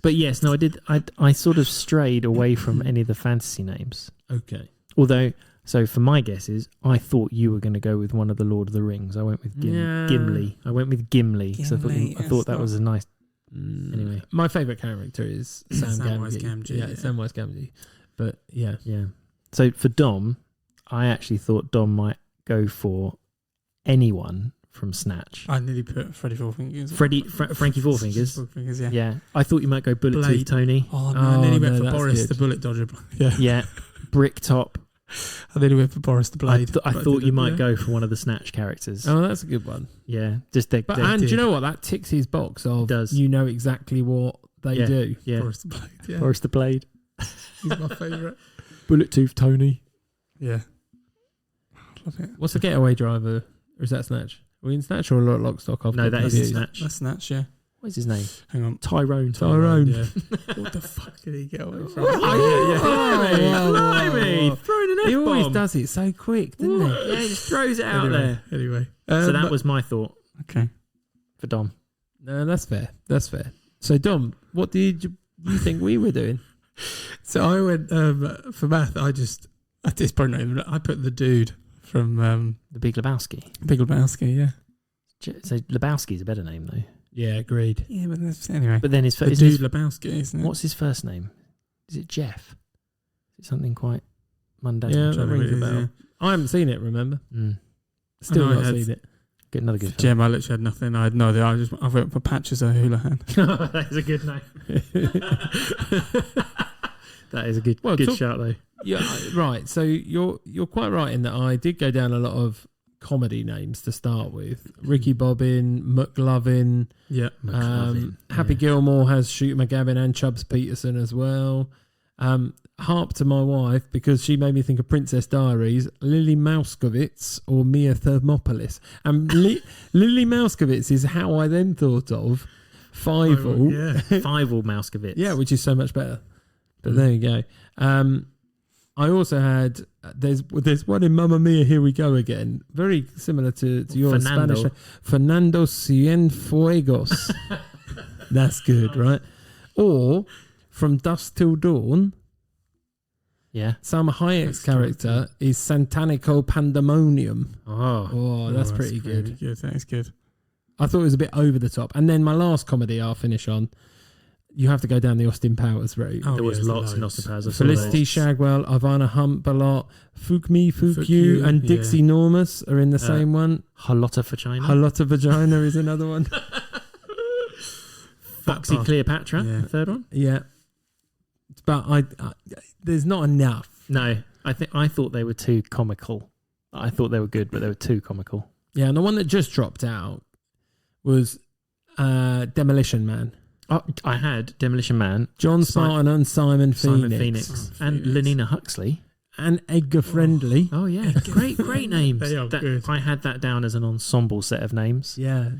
But yes, no, I did. I sort of strayed away from any of the fantasy names. Okay. Although, so for my guesses, I thought you were going to go with one of the Lord of the Rings. I went with Yeah. Gimli. I went with Gimli. So I Gimli, thought that was a nice... Anyway. My favourite character is Samwise Gamgee. Gamgee, Yeah, yeah. Samwise Gamgee. But yeah. Yeah. So for Dom, I actually thought Dom might go for anyone from Snatch. I nearly put Freddie Four Fingers. Frankie Four Fingers. Four Fingers, yeah. Yeah. I thought you might go Bullet Tooth Blade. Tony. Oh, no, I nearly Oh, went no, for that's Boris good. the Bullet Dodger. Yeah. Yeah. Bricktop. I nearly went for Boris the Blade. I but thought you didn't, might yeah. go for one of the Snatch characters. Oh, that's a good one. Yeah. Just they, But they and did. do you know what? That ticks his box of Does. you know exactly what they Yeah. do. Yeah. Boris the Blade, yeah. Boris the Blade. He's my favourite. Bullet Tooth Tony. Yeah. Love it. What's the Getaway Driver? Or is that Snatch? Are we in Snatch or Lock, Stock, I've No, got that is confused. Snatch. That's Snatch, yeah. What's his name? Hang on. Tyrone. Tyrone. Yeah. What the fuck did he get away from? Oh, yeah, yeah. Oh, Blimey. oh. Throwing an He F-bomb. always does it so quick, doesn't he? Yeah, he just throws it out there. Anyway. So that was my thought Okay. for Dom. No, that's fair. That's fair. So, Dom, what did you think we were doing? So I went for math. It's probably not even. I put the dude from The Big Lebowski. Big Lebowski. Yeah. So Lebowski's a better name though. Yeah, agreed. Yeah, but that's, anyway. But then his The first. dude Lebowski, isn't it? What's his first name? Is it Jeff? Is it something quite mundane? Yeah, Trying that to rings a remember, bell. yeah. I haven't seen it, remember? Mm. Still I know I not had- seen it. Get another good film. Gem, I literally had nothing. I had no idea. I went for Patches O'Houlihan. That is a good name. That is a good Well, good talk- shout though. Yeah, right. So you're quite right in that I did go down a lot of comedy names to start with. Ricky Bobbin, McLovin, Yeah. Happy Gilmore has Shooter McGavin and Chubbs Peterson as well. Harp to my wife because she made me think of Princess Diaries, Lily Mouskovitz or Mia Thermopolis. And Lily Mouskovitz is how I then thought of Fievel. Yeah. Fievel Mouskovitz. Yeah, which is so much better. But there you go. I also had there's one in Mamma Mia. Here we go again. Very similar to your Fernando. Spanish. Fernando Cienfuegos. That's good, right? Or From Dusk Till Dawn, Yeah. Salma Hayek's character is Santanico Pandemonium. Oh. That's pretty good. That's good. I thought it was a bit over the top. And then my last comedy I'll finish on, you have to go down the Austin Powers route. There was lots in Austin Powers. Felicity Shagwell, Ivana Humpalot, Fuck Me, Fuck You, and Dixie Normus are in the same one. Hallotta Vagina. Hallotta Vagina is another one. Foxy Cleopatra, the third one. Yeah. But I there's not enough. No, I thought they were too comical. I thought they were good, but they were too comical. Yeah, and the one that just dropped out was Demolition Man. Oh, I had Demolition Man, John Spartan and Simon Phoenix, and Lenina Huxley. And Edgar Friendly. Oh yeah, great names. They are good. I had that down as an ensemble set of names. Yeah.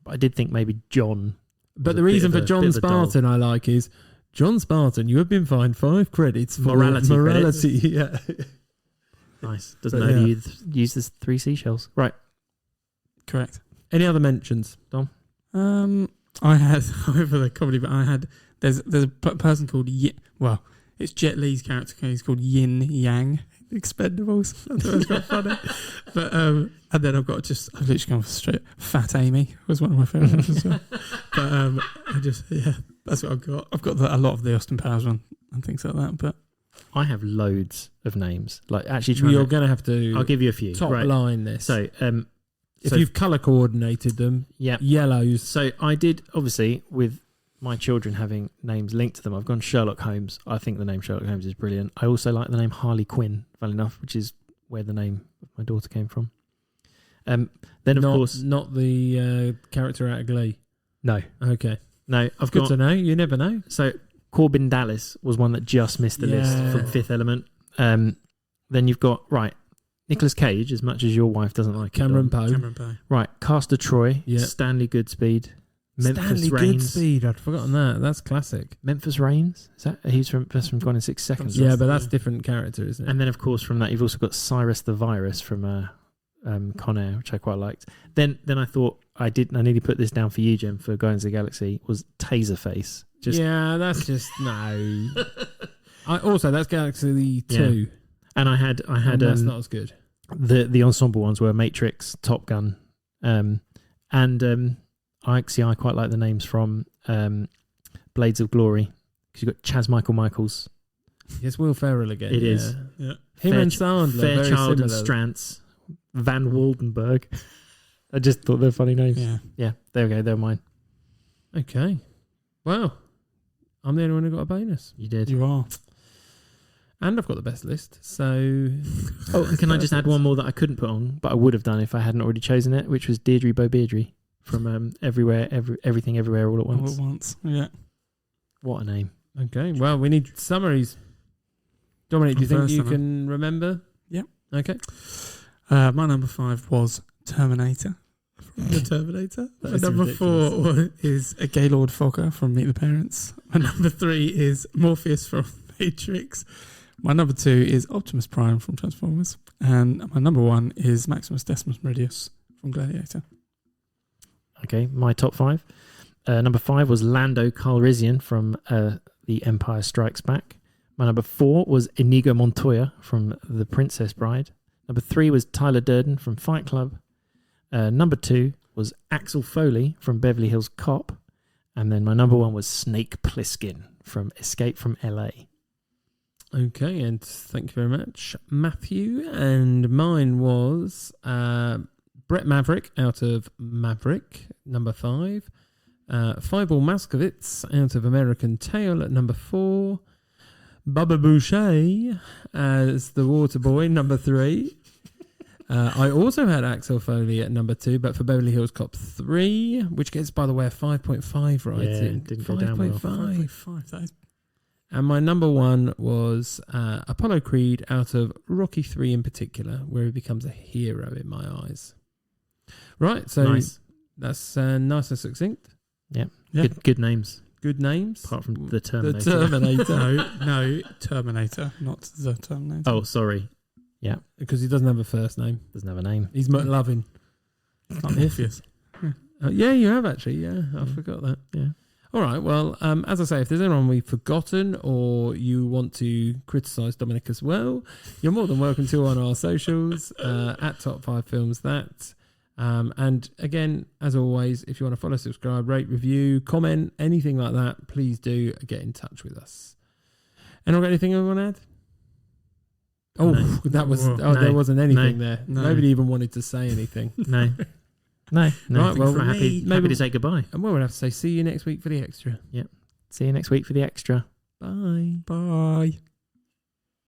But I did think maybe John. But the reason for John Spartan I like is, John Spartan, you have been fined 5 credits for morality. Yeah. Nice. Doesn't know you use this 3 seashells. Right. Correct. Any other mentions, Dom? I had, over the comedy, but I had, there's a person called, it's Jet Li's character, he's called Yin Yang, Expendables. I thought it was quite funny. But, and then I've literally gone for straight, Fat Amy was one of my favourite ones as well. But that's what I've got. I've got a lot of the Austin Powers one and things like that, but. I have loads of names. Like actually you're going to have to. I'll give you a few. Top line this. So, if you've colour coordinated them, yellows. So I did, obviously, with my children having names linked to them, I've gone Sherlock Holmes. I think the name Sherlock Holmes is brilliant. I also like the name Harley Quinn, funnily enough, which is where the name of my daughter came from. Then, of course... Not the character out of Glee? No. Okay. No, I've Good got... to know. You never know. So Corbin Dallas was one that just missed the list from Fifth Element. Then you've got, Nicolas Cage, as much as your wife doesn't like Cameron Poe. Right, Castor Troy, Stanley Goodspeed, Memphis Reigns. Goodspeed, I'd forgotten that. That's classic. Memphis Reigns, that's from Gone in 6 Seconds. Yeah, but that's different character, isn't it? And then, of course, from that, you've also got Cyrus the Virus from Con Air, which I quite liked. Then I thought I nearly put this down for you, Jem, for Guardians of the Galaxy, was Taserface. That's just, no. That's Galaxy 2. Yeah. And I had that's not as good. The ensemble ones were Matrix, Top Gun, I quite like the names from Blades of Glory, because you've got Chaz Michaels. It's Will Ferrell again. It is. Yeah. Him and Sandler. Fairchild and Strantz, Van Waldenberg. I just thought they're funny names. Yeah. There we go. They're mine. Okay. Well, I'm the only one who got a bonus. You did. You are. And I've got the best list, so... and can I just add one more that I couldn't put on, but I would have done if I hadn't already chosen it, which was Deirdre Bo Beardre from Everything Everywhere All at Once. All at Once, yeah. What a name. Okay, well, we need summaries. Dominic, do you think you can remember? Yep. Okay. My number 5 was Terminator. From The Terminator. My number 4 is a Gaylord Fogger from Meet the Parents. My number 3 is Morpheus from Matrix. My number 2 is Optimus Prime from Transformers. And my number 1 is Maximus Decimus Meridius from Gladiator. Okay, my top 5. Number 5 was Lando Calrissian from The Empire Strikes Back. My number 4 was Inigo Montoya from The Princess Bride. Number 3 was Tyler Durden from Fight Club. Number 2 was Axel Foley from Beverly Hills Cop. And then my number 1 was Snake Plissken from Escape from LA. Okay, and thank you very much, Matthew. And mine was Brett Maverick out of Maverick, number 5. Fireball Maskovitz out of American Tail at number 4. Bubba Boucher as the Water Boy, number 3. I also had Axel Foley at number 2, but for Beverly Hills Cop 3, which gets, by the way, a 5.5 rating. Yeah, didn't go down well. 5.5, that is. And my number 1 was Apollo Creed out of Rocky 3 in particular, where he becomes a hero in my eyes. Right, so that's nice and succinct. Yeah. Good names. Good names. Apart from the Terminator. The Terminator. No, Terminator, not the Terminator. Oh, sorry. Yeah. Because he doesn't have a first name. Doesn't have a name. He's McLovin. It's not Morpheus. Yeah, you have actually. Yeah, I forgot that. Yeah. All right. Well, as I say, if there's anyone we've forgotten or you want to criticise Dominic as well, you're more than welcome to on our socials at Top 5 Films That. And again, as always, if you want to follow, subscribe, rate, review, comment, anything like that, please do get in touch with us. Anyone got anything I want to add? Oh, No. that was. Whoa. Oh, No. there wasn't anything No. there. No. Nobody even wanted to say anything. No. No. Right, well, I'm happy to say goodbye. And we'll have to say see you next week for the extra. See you next week for the extra. Bye. Bye.